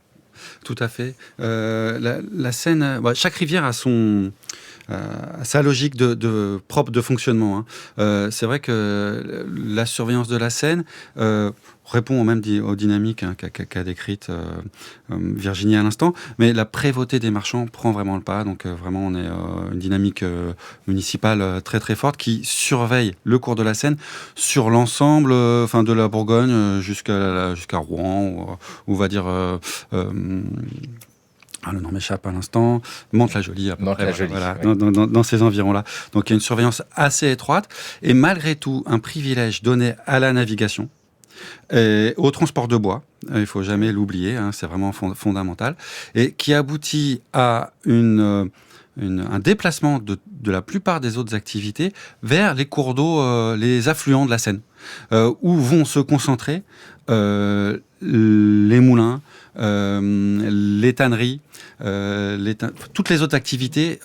Tout à fait. La Seine, chaque rivière a sa logique propre de fonctionnement. C'est vrai que la surveillance de la Seine répond même aux dynamiques qu'a décrite Virginie à l'instant, mais la prévôté des marchands prend vraiment le pas. Donc vraiment, on est une dynamique municipale très très forte qui surveille le cours de la Seine sur l'ensemble, de la Bourgogne jusqu'à Rouen, ou on va dire. Le nom m'échappe à l'instant, Mantes-la-Jolie, à peu près, voilà, dans ces environs-là. Donc il y a une surveillance assez étroite, et malgré tout, un privilège donné à la navigation et au transport de bois, il ne faut jamais l'oublier, c'est vraiment fondamental, et qui aboutit à un déplacement de la plupart des autres activités vers les cours d'eau, les affluents de la Seine, où vont se concentrer les moulins, les tanneries, toutes les autres activités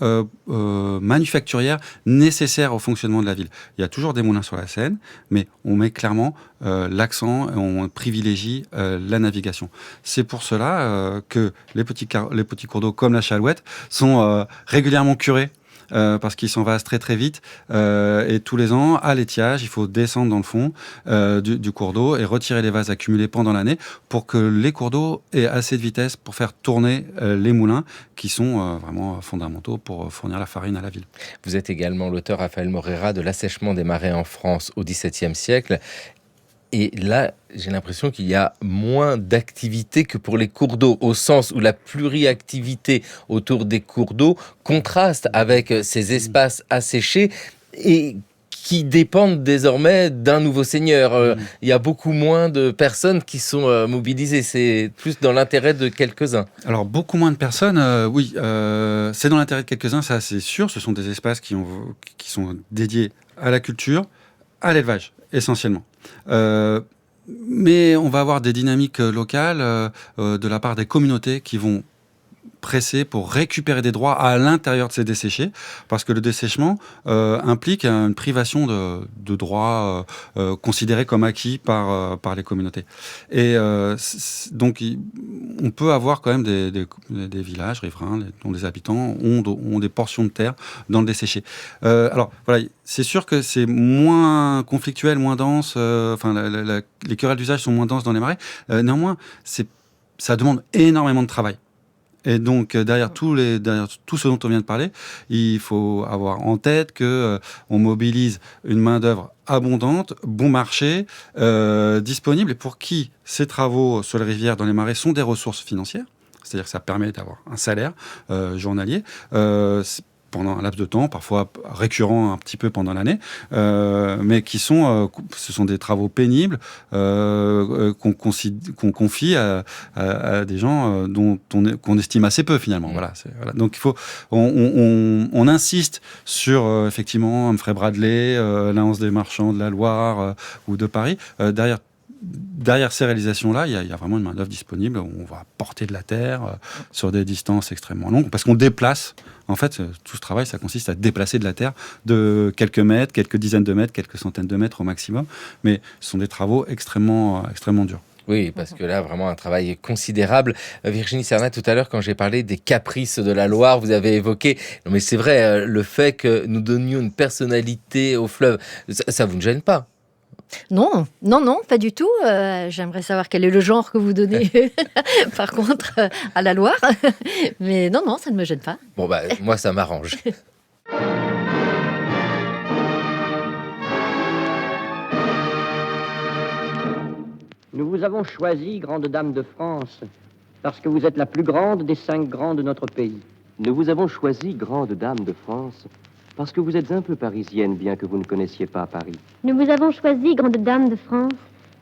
manufacturières nécessaires au fonctionnement de la ville. Il y a toujours des moulins sur la Seine, mais on met clairement l'accent, on privilégie la navigation. C'est pour cela que les petits cours d'eau comme la Chalouette sont régulièrement curés. Parce qu'ils s'envasent très très vite et tous les ans à l'étiage il faut descendre dans le fond du cours d'eau et retirer les vases accumulés pendant l'année pour que les cours d'eau aient assez de vitesse pour faire tourner les moulins qui sont vraiment fondamentaux pour fournir la farine à la ville. Vous êtes également l'auteur, Raphaël Moreira, de l'assèchement des marais en France au XVIIe siècle. Et là, j'ai l'impression qu'il y a moins d'activité que pour les cours d'eau, au sens où la pluriactivité autour des cours d'eau contraste avec ces espaces asséchés et qui dépendent désormais d'un nouveau seigneur. Il y a beaucoup moins de personnes qui sont mobilisées. C'est plus dans l'intérêt de quelques-uns. Alors, beaucoup moins de personnes, oui. C'est dans l'intérêt de quelques-uns, ça c'est sûr. Ce sont des espaces qui sont dédiés à la culture, à l'élevage, essentiellement. Mais on va avoir des dynamiques locales de la part des communautés qui vont pressé pour récupérer des droits à l'intérieur de ces desséchés, parce que le dessèchement implique une privation de droits considérés comme acquis par les communautés. Et donc, on peut avoir quand même des villages riverains dont les habitants ont des portions de terre dans le desséché. Alors, voilà, c'est sûr que c'est moins conflictuel, moins dense, les querelles d'usage sont moins denses dans les marais. Néanmoins, ça demande énormément de travail. Et donc, derrière tout ce dont on vient de parler, il faut avoir en tête qu'on mobilise une main-d'œuvre abondante, bon marché, disponible, et pour qui ces travaux sur les rivières, dans les marais, sont des ressources financières. C'est-à-dire que ça permet d'avoir un salaire journalier. Pendant un laps de temps, parfois récurrent un petit peu pendant l'année, mais ce sont des travaux pénibles qu'on confie à des gens qu'on estime assez peu finalement. Voilà. Donc on insiste sur effectivement Humphrey Bradley, l'Alliance des marchands de la Loire ou de Paris. Derrière ces réalisations-là, il y a vraiment une main-d'œuvre disponible. On va porter de la terre sur des distances extrêmement longues, parce qu'on déplace. En fait, tout ce travail, ça consiste à déplacer de la terre de quelques mètres, quelques dizaines de mètres, quelques centaines de mètres au maximum. Mais ce sont des travaux extrêmement durs. Oui, parce que là, vraiment un travail considérable. Virginie Cernat, tout à l'heure, quand j'ai parlé des caprices de la Loire, vous avez évoqué, non mais c'est vrai, le fait que nous donnions une personnalité au fleuve, ça vous ne gêne pas? Non, pas du tout. J'aimerais savoir quel est le genre que vous donnez, par contre, à la Loire. Mais non, ça ne me gêne pas. Bon, moi, ça m'arrange. Nous vous avons choisi, grande dame de France, parce que vous êtes la plus grande des 5 grands de notre pays. Nous vous avons choisi, grande dame de France, parce que vous êtes un peu parisienne, bien que vous ne connaissiez pas Paris. Nous vous avons choisi, grande dame de France,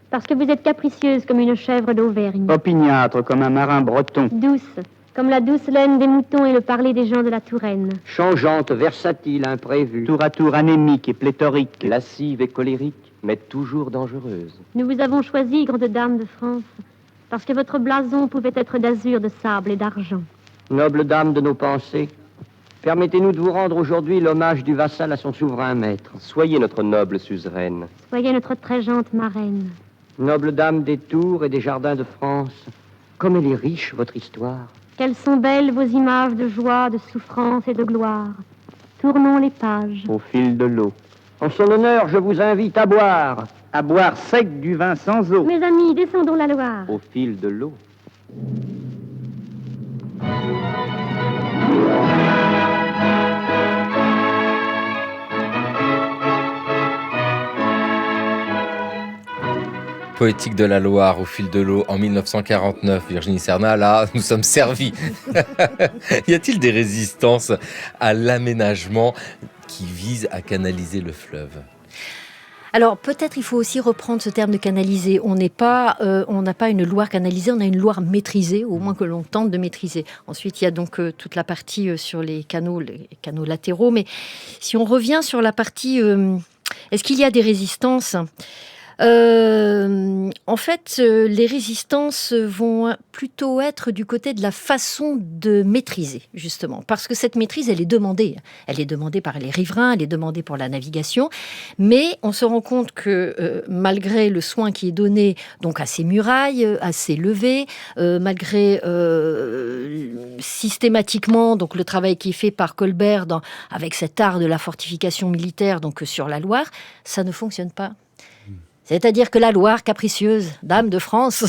parce que vous êtes capricieuse comme une chèvre d'Auvergne. Opiniâtre comme un marin breton. Douce, comme la douce laine des moutons et le parler des gens de la Touraine. Changeante, versatile, imprévue. Tour à tour anémique et pléthorique. Lascive et colérique, mais toujours dangereuse. Nous vous avons choisi, grande dame de France, parce que votre blason pouvait être d'azur, de sable et d'argent. Noble dame de nos pensées, permettez-nous de vous rendre aujourd'hui l'hommage du vassal à son souverain maître. Soyez notre noble suzeraine. Soyez notre très gente marraine. Noble dame des tours et des jardins de France, comme elle est riche, votre histoire. Quelles sont belles vos images de joie, de souffrance et de gloire. Tournons les pages. Au fil de l'eau. En son honneur, je vous invite à boire. À boire sec du vin sans eau. Mes amis, descendons la Loire. Au fil de l'eau. Poétique de la Loire au fil de l'eau en 1949. Virginie Cernat, là, nous sommes servis. Y a-t-il des résistances à l'aménagement qui visent à canaliser le fleuve ? Alors peut-être il faut aussi reprendre ce terme de canaliser. On n'a pas une Loire canalisée, on a une Loire maîtrisée, au moins que l'on tente de maîtriser. Ensuite il y a donc toute la partie sur les canaux latéraux. Mais si on revient sur la partie, est-ce qu'il y a des résistances ? En fait, les résistances vont plutôt être du côté de la façon de maîtriser, justement. Parce que cette maîtrise, elle est demandée. Elle est demandée par les riverains, elle est demandée pour la navigation. Mais on se rend compte que malgré le soin qui est donné donc à ces murailles, à ces levées, malgré systématiquement donc le travail qui est fait par Colbert avec cet art de la fortification militaire donc sur la Loire, ça ne fonctionne pas. C'est-à-dire que la Loire, capricieuse, dame de France,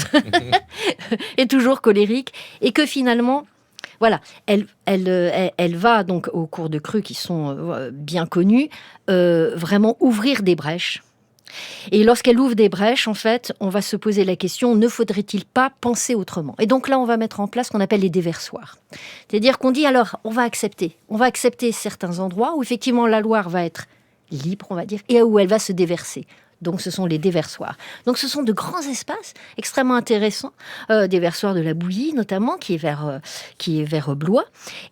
est toujours colérique et que finalement, voilà, elle va donc aux cours de crue qui sont bien connus, vraiment ouvrir des brèches. Et lorsqu'elle ouvre des brèches, en fait, on va se poser la question, ne faudrait-il pas penser autrement ? Et donc là, on va mettre en place ce qu'on appelle les déversoirs. C'est-à-dire qu'on dit, alors, on va accepter certains endroits où effectivement la Loire va être libre, on va dire, et où elle va se déverser. Donc, ce sont les déversoirs. Donc, ce sont de grands espaces extrêmement intéressants, déversoirs de la Bouillie notamment, qui est vers Blois.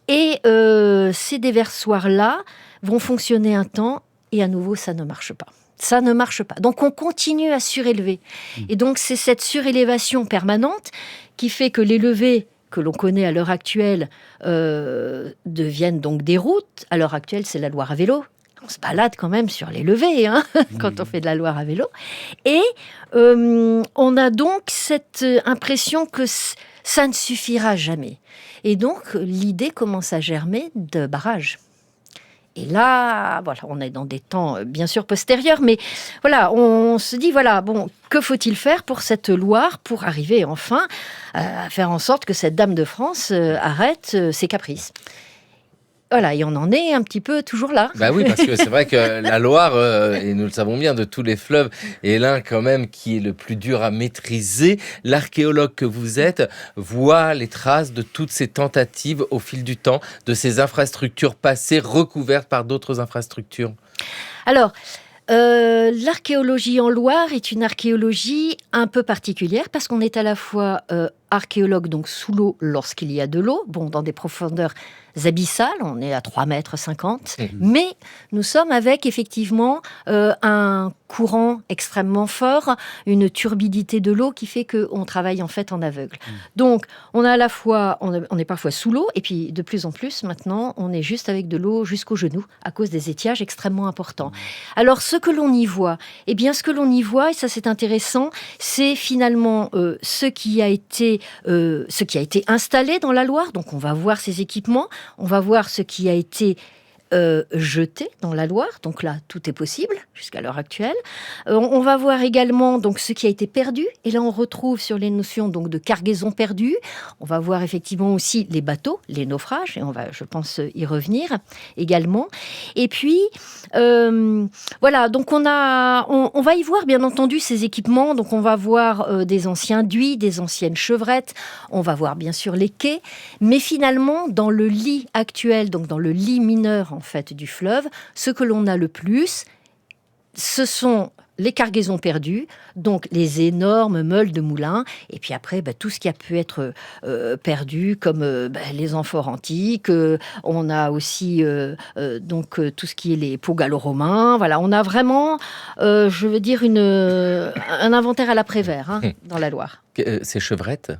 Et ces déversoirs-là vont fonctionner un temps et à nouveau, ça ne marche pas. Ça ne marche pas. Donc, on continue à surélever. Et donc, c'est cette surélévation permanente qui fait que les levées que l'on connaît à l'heure actuelle deviennent donc des routes. À l'heure actuelle, c'est la Loire à vélo. On se balade quand même sur les levées quand on fait de la Loire à vélo. Et on a donc cette impression que ça ne suffira jamais. Et donc, l'idée commence à germer de barrages. Et là, voilà, on est dans des temps bien sûr postérieurs, mais voilà, on se dit, voilà, bon, que faut-il faire pour cette Loire pour arriver enfin à faire en sorte que cette Dame de France arrête ses caprices. Voilà, et on en est un petit peu toujours là. Bah oui, parce que c'est vrai que la Loire, et nous le savons bien, de tous les fleuves, est l'un quand même qui est le plus dur à maîtriser. L'archéologue que vous êtes voit les traces de toutes ces tentatives au fil du temps, de ces infrastructures passées recouvertes par d'autres infrastructures. Alors, l'archéologie en Loire est une archéologie un peu particulière parce qu'on est à la fois archéologue donc sous l'eau lorsqu'il y a de l'eau, bon, dans des profondeurs abyssales, on est à 3,50 m, mais nous sommes avec effectivement un courant extrêmement fort, une turbidité de l'eau qui fait qu'on travaille en fait en aveugle. Donc on a à la fois, on est parfois sous l'eau et puis de plus en plus maintenant on est juste avec de l'eau jusqu'aux genoux à cause des étiages extrêmement importants. Alors ce que l'on y voit, eh bien ce que l'on y voit, et ça c'est intéressant, c'est finalement ce qui a été installé dans la Loire. Donc on va voir ces équipements, on va voir ce qui a été jeté dans la Loire. Donc là, tout est possible jusqu'à l'heure actuelle. On va voir également donc ce qui a été perdu. Et là, on retrouve sur les notions donc de cargaison perdue. On va voir effectivement aussi les bateaux, les naufrages. Et on va, je pense, y revenir également. Et puis, voilà. Donc on va y voir bien entendu ces équipements. Donc on va voir des anciens duits, des anciennes chevrettes. On va voir bien sûr les quais. Mais finalement, dans le lit actuel, donc dans le lit mineur en fait du fleuve, ce que l'on a le plus, ce sont les cargaisons perdues, donc les énormes meules de moulins, et puis après tout ce qui a pu être perdu, comme les amphores antiques. On a aussi donc tout ce qui est les pots gallo-romains. Voilà, on a vraiment, je veux dire, un inventaire à l'après-vert dans la Loire. Ces chevrettes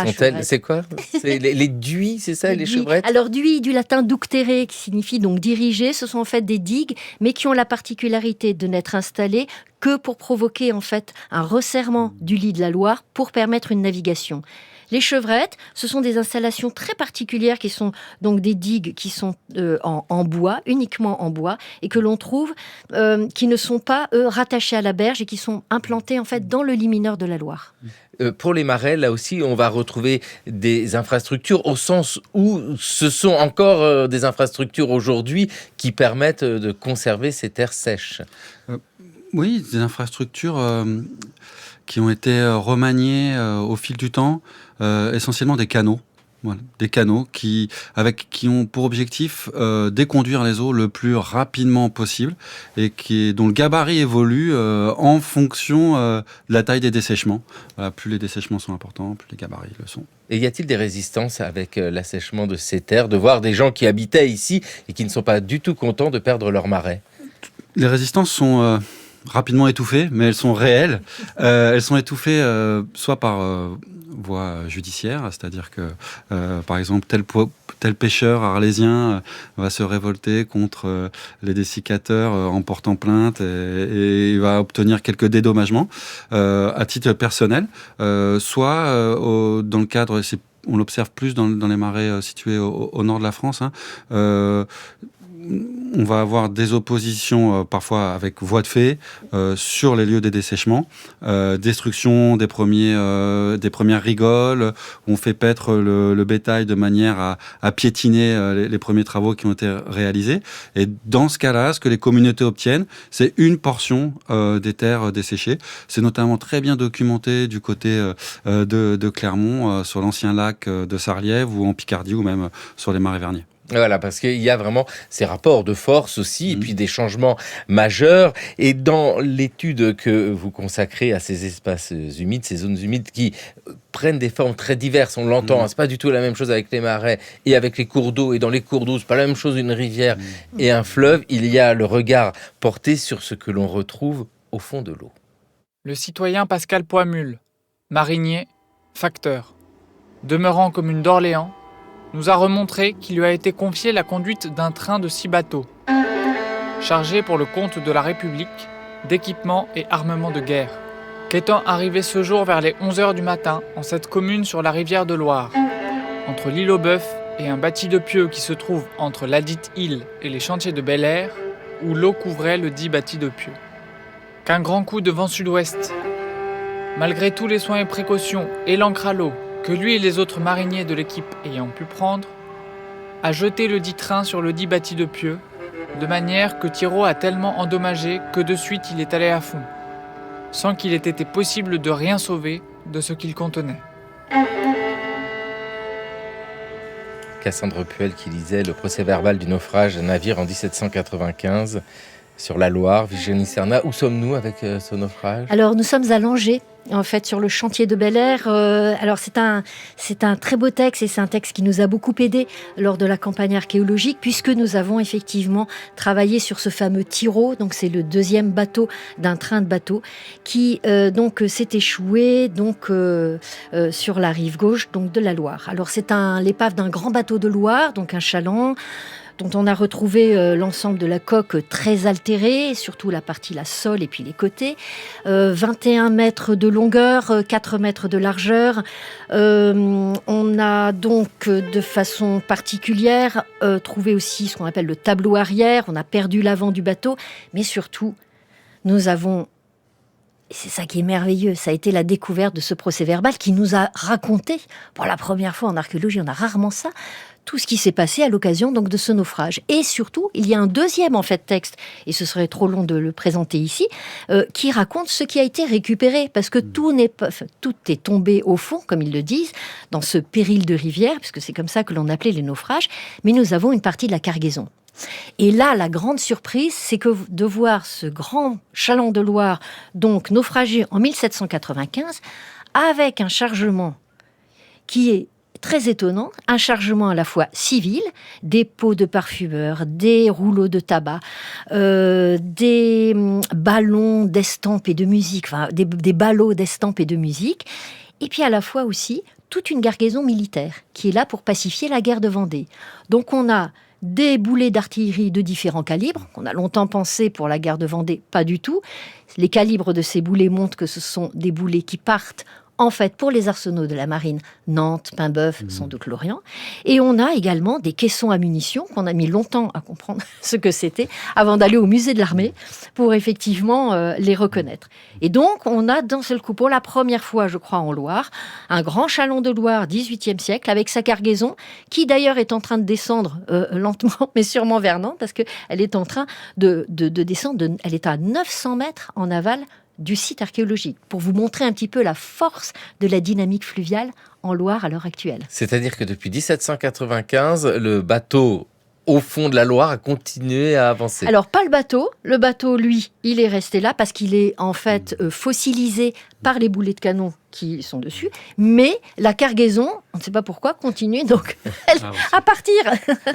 chevrettes. C'est quoi? C'est les duits, c'est ça, les chevrettes? Alors, duit du latin ductere, qui signifie donc diriger. Ce sont en fait des digues, mais qui ont la particularité de n'être installées que pour provoquer en fait un resserrement du lit de la Loire pour permettre une navigation. Les chevrettes, ce sont des installations très particulières qui sont donc des digues qui sont en bois, uniquement en bois, et que l'on trouve qui ne sont pas rattachées à la berge et qui sont implantées en fait dans le lit mineur de la Loire. Pour les marais, là aussi, on va retrouver des infrastructures au sens où ce sont encore des infrastructures aujourd'hui qui permettent de conserver ces terres sèches. Oui, des infrastructures qui ont été remaniées au fil du temps, essentiellement des canaux. Voilà, des canaux qui ont pour objectif déconduire les eaux le plus rapidement possible et dont le gabarit évolue en fonction de la taille des dessèchements. Voilà, plus les dessèchements sont importants, plus les gabarits le sont. Et y a-t-il des résistances avec l'assèchement de ces terres, de voir des gens qui habitaient ici et qui ne sont pas du tout contents de perdre leur marais? Les résistances sont rapidement étouffées, mais elles sont réelles. Elles sont étouffées soit par voie judiciaire, c'est-à-dire que, par exemple, tel pêcheur arlésien va se révolter contre les dessicateurs en portant plainte et il va obtenir quelques dédommagements à titre personnel, soit dans le cadre, on l'observe plus dans les marais situés au nord de la France, on va avoir des oppositions parfois avec voie de fait sur les lieux des dessèchements, destruction des premières rigoles, où on fait paître le bétail de manière à piétiner les premiers travaux qui ont été réalisés. Et dans ce cas-là, ce que les communautés obtiennent, c'est une portion des terres desséchées. C'est notamment très bien documenté du côté de Clermont, sur l'ancien lac de Sarliève, ou en Picardie, ou même sur les marais verniers. Voilà, parce qu'il y a vraiment ces rapports de force aussi, et puis des changements majeurs. Et dans l'étude que vous consacrez à ces espaces humides, ces zones humides qui prennent des formes très diverses, on l'entend, c'est pas du tout la même chose avec les marais et avec les cours d'eau. Et dans les cours d'eau, c'est pas la même chose une rivière et un fleuve. Il y a le regard porté sur ce que l'on retrouve au fond de l'eau. Le citoyen Pascal Poimul, marinier, facteur. demeurant commune d'Orléans, nous a remontré qu'il lui a été confié la conduite d'un train de 6 bateaux, chargés pour le compte de la République d'équipements et armements de guerre. Qu'étant arrivé ce jour vers les 11h du matin en cette commune sur la rivière de Loire, entre l'île aux Bœufs et un bâti de pieux qui se trouve entre ladite île et les chantiers de Bel-Air, où l'eau couvrait le dit bâti de pieux. Qu'un grand coup de vent sud-ouest, malgré tous les soins et précautions et l'ancre à l'eau que lui et les autres mariniers de l'équipe ayant pu prendre, a jeté le dit train sur le dit bâti de pieux, de manière que Thiraud a tellement endommagé que de suite il est allé à fond, sans qu'il ait été possible de rien sauver de ce qu'il contenait. Cassandre Puel qui lisait le procès-verbal du naufrage d'un navire en 1795 sur la Loire. Virginie Serna, où sommes-nous avec ce naufrage ? Alors, nous sommes à Langeais, en fait, sur le chantier de Bel-Air. Alors, c'est un très beau texte et c'est un texte qui nous a beaucoup aidé lors de la campagne archéologique, puisque nous avons effectivement travaillé sur ce fameux Thiraud. Donc, c'est le deuxième bateau d'un train de bateaux qui donc s'est échoué donc sur la rive gauche donc de la Loire. Alors, c'est l'épave d'un grand bateau de Loire, donc un chaland, dont on a retrouvé l'ensemble de la coque très altérée, surtout la partie, la sole et puis les côtés. 21 mètres de longueur, 4 mètres de largeur. On a donc de façon particulière trouvé aussi ce qu'on appelle le tableau arrière. On a perdu l'avant du bateau, mais surtout, nous avons... Et c'est ça qui est merveilleux, ça a été la découverte de ce procès-verbal qui nous a raconté, pour la première fois en archéologie, on a rarement ça, tout ce qui s'est passé à l'occasion donc de ce naufrage. Et surtout, il y a un deuxième en fait texte, et ce serait trop long de le présenter ici, qui raconte ce qui a été récupéré, parce que tout est tombé au fond, comme ils le disent, dans ce péril de rivière, puisque c'est comme ça que l'on appelait les naufrages, mais nous avons une partie de la cargaison. Et là, la grande surprise, c'est que de voir ce grand chaland de Loire, donc naufragé en 1795, avec un chargement qui est très étonnant, un chargement à la fois civil, des pots de parfumeur, des rouleaux de tabac, des ballons d'estampes et de musique, enfin des ballots d'estampes et de musique, et puis à la fois aussi toute une cargaison militaire qui est là pour pacifier la guerre de Vendée. Donc on a des boulets d'artillerie de différents calibres, qu'on a longtemps pensé pour la guerre de Vendée, pas du tout. Les calibres de ces boulets montrent que ce sont des boulets qui partent en fait pour les arsenaux de la marine, Nantes, Paimboeuf, sans doute Lorient. Et on a également des caissons à munitions qu'on a mis longtemps à comprendre ce que c'était avant d'aller au musée de l'armée pour effectivement les reconnaître. Et donc on a d'un seul coup, pour la première fois je crois en Loire, un grand chaland de Loire 18e siècle avec sa cargaison qui d'ailleurs est en train de descendre lentement mais sûrement vers Nantes parce qu'elle est en train de descendre, elle est à 900 mètres en aval du site archéologique, pour vous montrer un petit peu la force de la dynamique fluviale en Loire à l'heure actuelle. C'est-à-dire que depuis 1795, le bateau au fond de la Loire a continué à avancer. Alors, pas le bateau, lui, il est resté là parce qu'il est en fait fossilisé par les boulets de canon qui sont dessus, mais la cargaison, on ne sait pas pourquoi, continue donc à partir.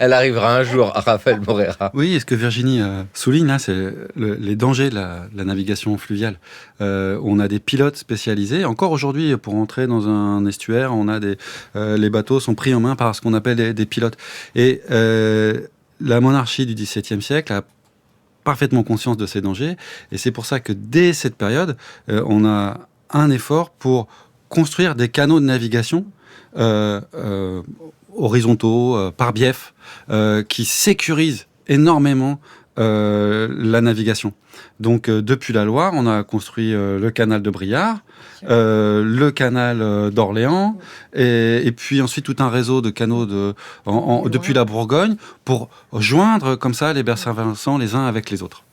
Elle arrivera un jour à Raphaël Morera. Oui, et ce que Virginie souligne là, c'est les dangers de la navigation fluviale. On a des pilotes spécialisés. Encore aujourd'hui, pour entrer dans un estuaire, on a les bateaux sont pris en main par ce qu'on appelle des pilotes. Et la monarchie du XVIIe siècle a parfaitement conscience de ces dangers, et c'est pour ça que dès cette période, on a un effort pour construire des canaux de navigation horizontaux, par bief, qui sécurisent énormément la navigation. Donc, depuis la Loire, on a construit le canal de Briare, le canal d'Orléans, et puis ensuite tout un réseau de canaux depuis la Bourgogne pour joindre comme ça les Bert-Saint-Vincent les uns avec les autres.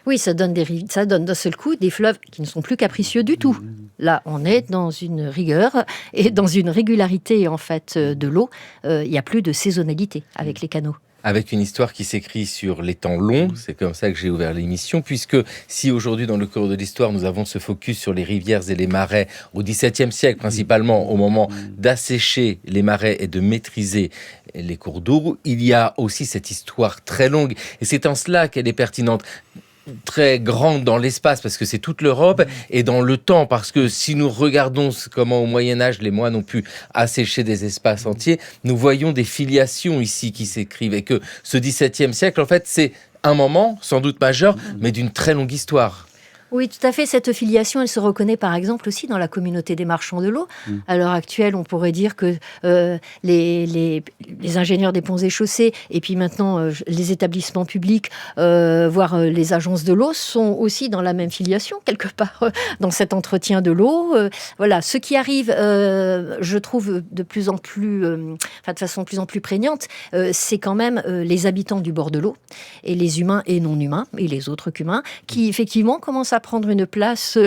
Oui, ça donne d'un seul coup des fleuves qui ne sont plus capricieux du tout. Là, on est dans une rigueur et dans une régularité en fait de l'eau. Il n'y a plus de saisonnalité avec les canaux. Avec une histoire qui s'écrit sur les temps longs, c'est comme ça que j'ai ouvert l'émission, puisque si aujourd'hui dans le cours de l'histoire nous avons ce focus sur les rivières et les marais au XVIIe siècle principalement, au moment d'assécher les marais et de maîtriser les cours d'eau, il y a aussi cette histoire très longue et c'est en cela qu'elle est pertinente. très grande dans l'espace parce que c'est toute l'Europe et dans le temps parce que si nous regardons comment au Moyen-Âge les moines ont pu assécher des espaces entiers, nous voyons des filiations ici qui s'écrivent et que ce XVIIe siècle, en fait, c'est un moment sans doute majeur, mais d'une très longue histoire. Oui, tout à fait. Cette filiation, elle se reconnaît par exemple aussi dans la communauté des marchands de l'eau. À l'heure actuelle, on pourrait dire que les ingénieurs des ponts et chaussées et puis maintenant les établissements publics, voire les agences de l'eau, sont aussi dans la même filiation, quelque part, dans cet entretien de l'eau. Voilà, ce qui arrive, je trouve, de plus en plus, de façon de plus en plus prégnante, c'est quand même les habitants du bord de l'eau, et les humains et non humains, et les autres qu'humains, qui effectivement commencent à prendre une place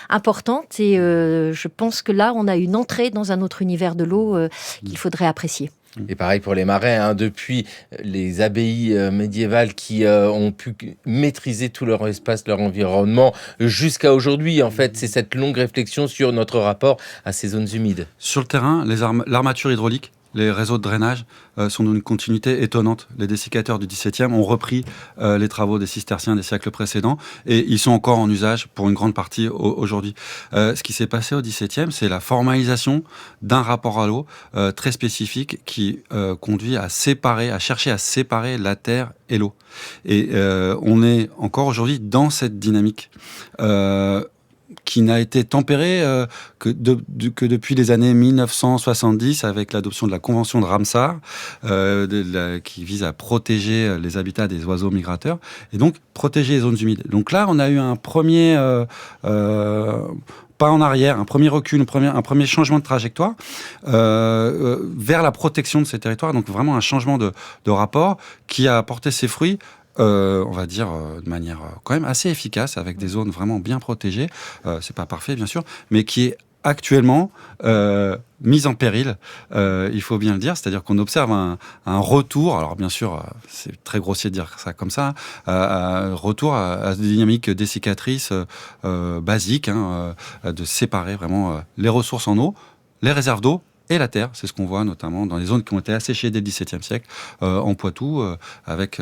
importante et je pense que là on a une entrée dans un autre univers de l'eau qu'il faudrait apprécier. Et pareil pour les marais, depuis les abbayes médiévales qui ont pu maîtriser tout leur espace, leur environnement, jusqu'à aujourd'hui. En fait, c'est cette longue réflexion sur notre rapport à ces zones humides. Sur le terrain, l'armature hydraulique, les réseaux de drainage sont d'une continuité étonnante. Les dessicateurs du XVIIe ont repris les travaux des cisterciens des siècles précédents et ils sont encore en usage pour une grande partie aujourd'hui. Ce qui s'est passé au XVIIe, c'est la formalisation d'un rapport à l'eau très spécifique qui conduit à chercher à séparer la terre et l'eau. Et on est encore aujourd'hui dans cette dynamique. Qui n'a été tempérée que depuis les années 1970 avec l'adoption de la Convention de Ramsar qui vise à protéger les habitats des oiseaux migrateurs et donc protéger les zones humides. Donc là, on a eu un premier pas en arrière, un premier recul, un premier changement de trajectoire vers la protection de ces territoires, donc vraiment un changement de rapport qui a apporté ses fruits. On va dire de manière quand même assez efficace, avec des zones vraiment bien protégées. C'est pas parfait, bien sûr, mais qui est actuellement mise en péril, il faut bien le dire. C'est-à-dire qu'on observe un retour, alors bien sûr, c'est très grossier de dire ça comme ça, un retour à des dynamiques dessiccatrices basiques, de séparer vraiment les ressources en eau, les réserves d'eau, et la terre. C'est ce qu'on voit notamment dans les zones qui ont été asséchées dès le XVIIe siècle, en Poitou, avec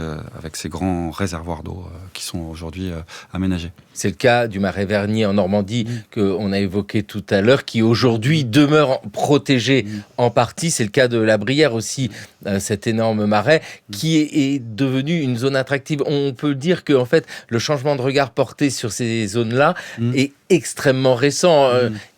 ces grands réservoirs d'eau qui sont aujourd'hui aménagés. C'est le cas du marais Vernier en Normandie qu'on a évoqué tout à l'heure, qui aujourd'hui demeure protégé en partie. C'est le cas de la Brière aussi, cet énorme marais qui est devenu une zone attractive. On peut dire que en fait, le changement de regard porté sur ces zones-là est extrêmement récent.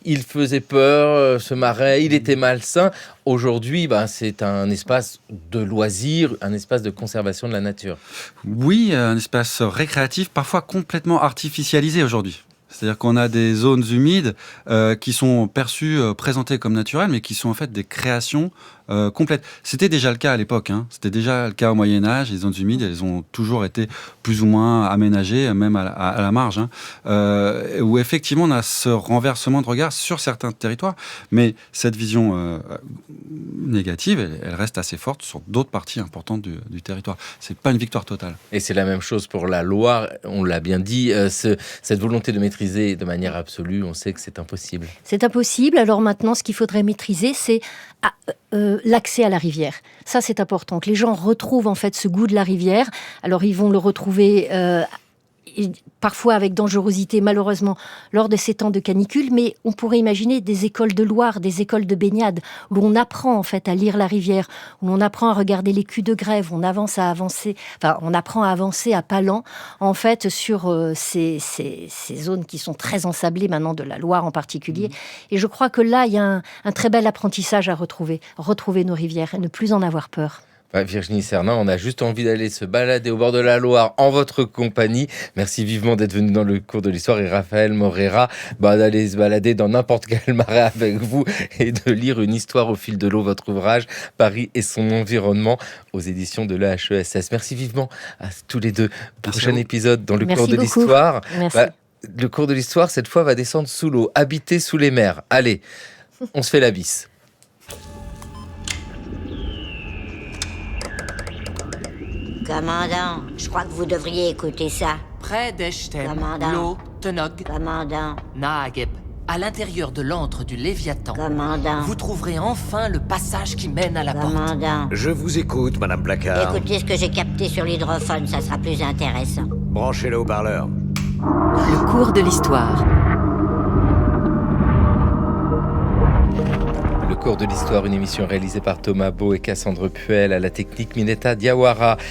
Il faisait peur, ce marais, il était malsain. Aujourd'hui, c'est un espace de loisirs, un espace de conservation de la nature. Oui, un espace récréatif, parfois complètement artificialisé aujourd'hui. C'est-à-dire qu'on a des zones humides qui sont perçues, présentées comme naturelles, mais qui sont en fait des créations complètes. C'était déjà le cas à l'époque, c'était déjà le cas au Moyen-Âge. Les zones humides, elles ont toujours été plus ou moins aménagées, même à la marge, où effectivement on a ce renversement de regard sur certains territoires, mais cette vision négative, elle reste assez forte sur d'autres parties importantes du territoire. C'est pas une victoire totale. Et c'est la même chose pour la Loire, on l'a bien dit, cette volonté de maîtriser de manière absolue, on sait que c'est impossible. C'est impossible, alors maintenant ce qu'il faudrait maîtriser, c'est l'accès à la rivière. Ça, c'est important, que les gens retrouvent en fait ce goût de la rivière. Alors, ils vont le retrouver parfois avec dangerosité, malheureusement, lors de ces temps de canicule, mais on pourrait imaginer des écoles de Loire, des écoles de baignade, où on apprend en fait à lire la rivière, où on apprend à regarder les culs de grève, on apprend à avancer à pas lents, en fait, sur ces zones qui sont très ensablées maintenant, de la Loire en particulier. Et je crois que là, il y a un très bel apprentissage à retrouver nos rivières et ne plus en avoir peur. Virginie Cernan, on a juste envie d'aller se balader au bord de la Loire en votre compagnie. Merci vivement d'être venu dans le cours de l'histoire, et Raphaël Morera, d'aller se balader dans n'importe quel marais avec vous et de lire une histoire au fil de l'eau, votre ouvrage Paris et son environnement aux éditions de l'EHESS. Merci vivement à tous les deux. Prochain épisode dans le cours de l'histoire. Le cours de l'histoire, cette fois, va descendre sous l'eau, habiter sous les mers. Allez, on se fait la bise. Commandant, je crois que vous devriez écouter ça. Près d'Echtem, Commandant. l'eau, Tenog, Commandant. Naagib, À l'intérieur de l'antre du Léviathan, Commandant. vous trouverez enfin le passage qui mène à la porte. Commandant. Je vous écoute, Madame Placard. Écoutez ce que j'ai capté sur l'hydrophone, ça sera plus intéressant. Branchez le haut-parleur. Le cours de l'histoire. Le cours de l'histoire, une émission réalisée par Thomas Beau et Cassandre Puel, à la technique Minetta Diawara.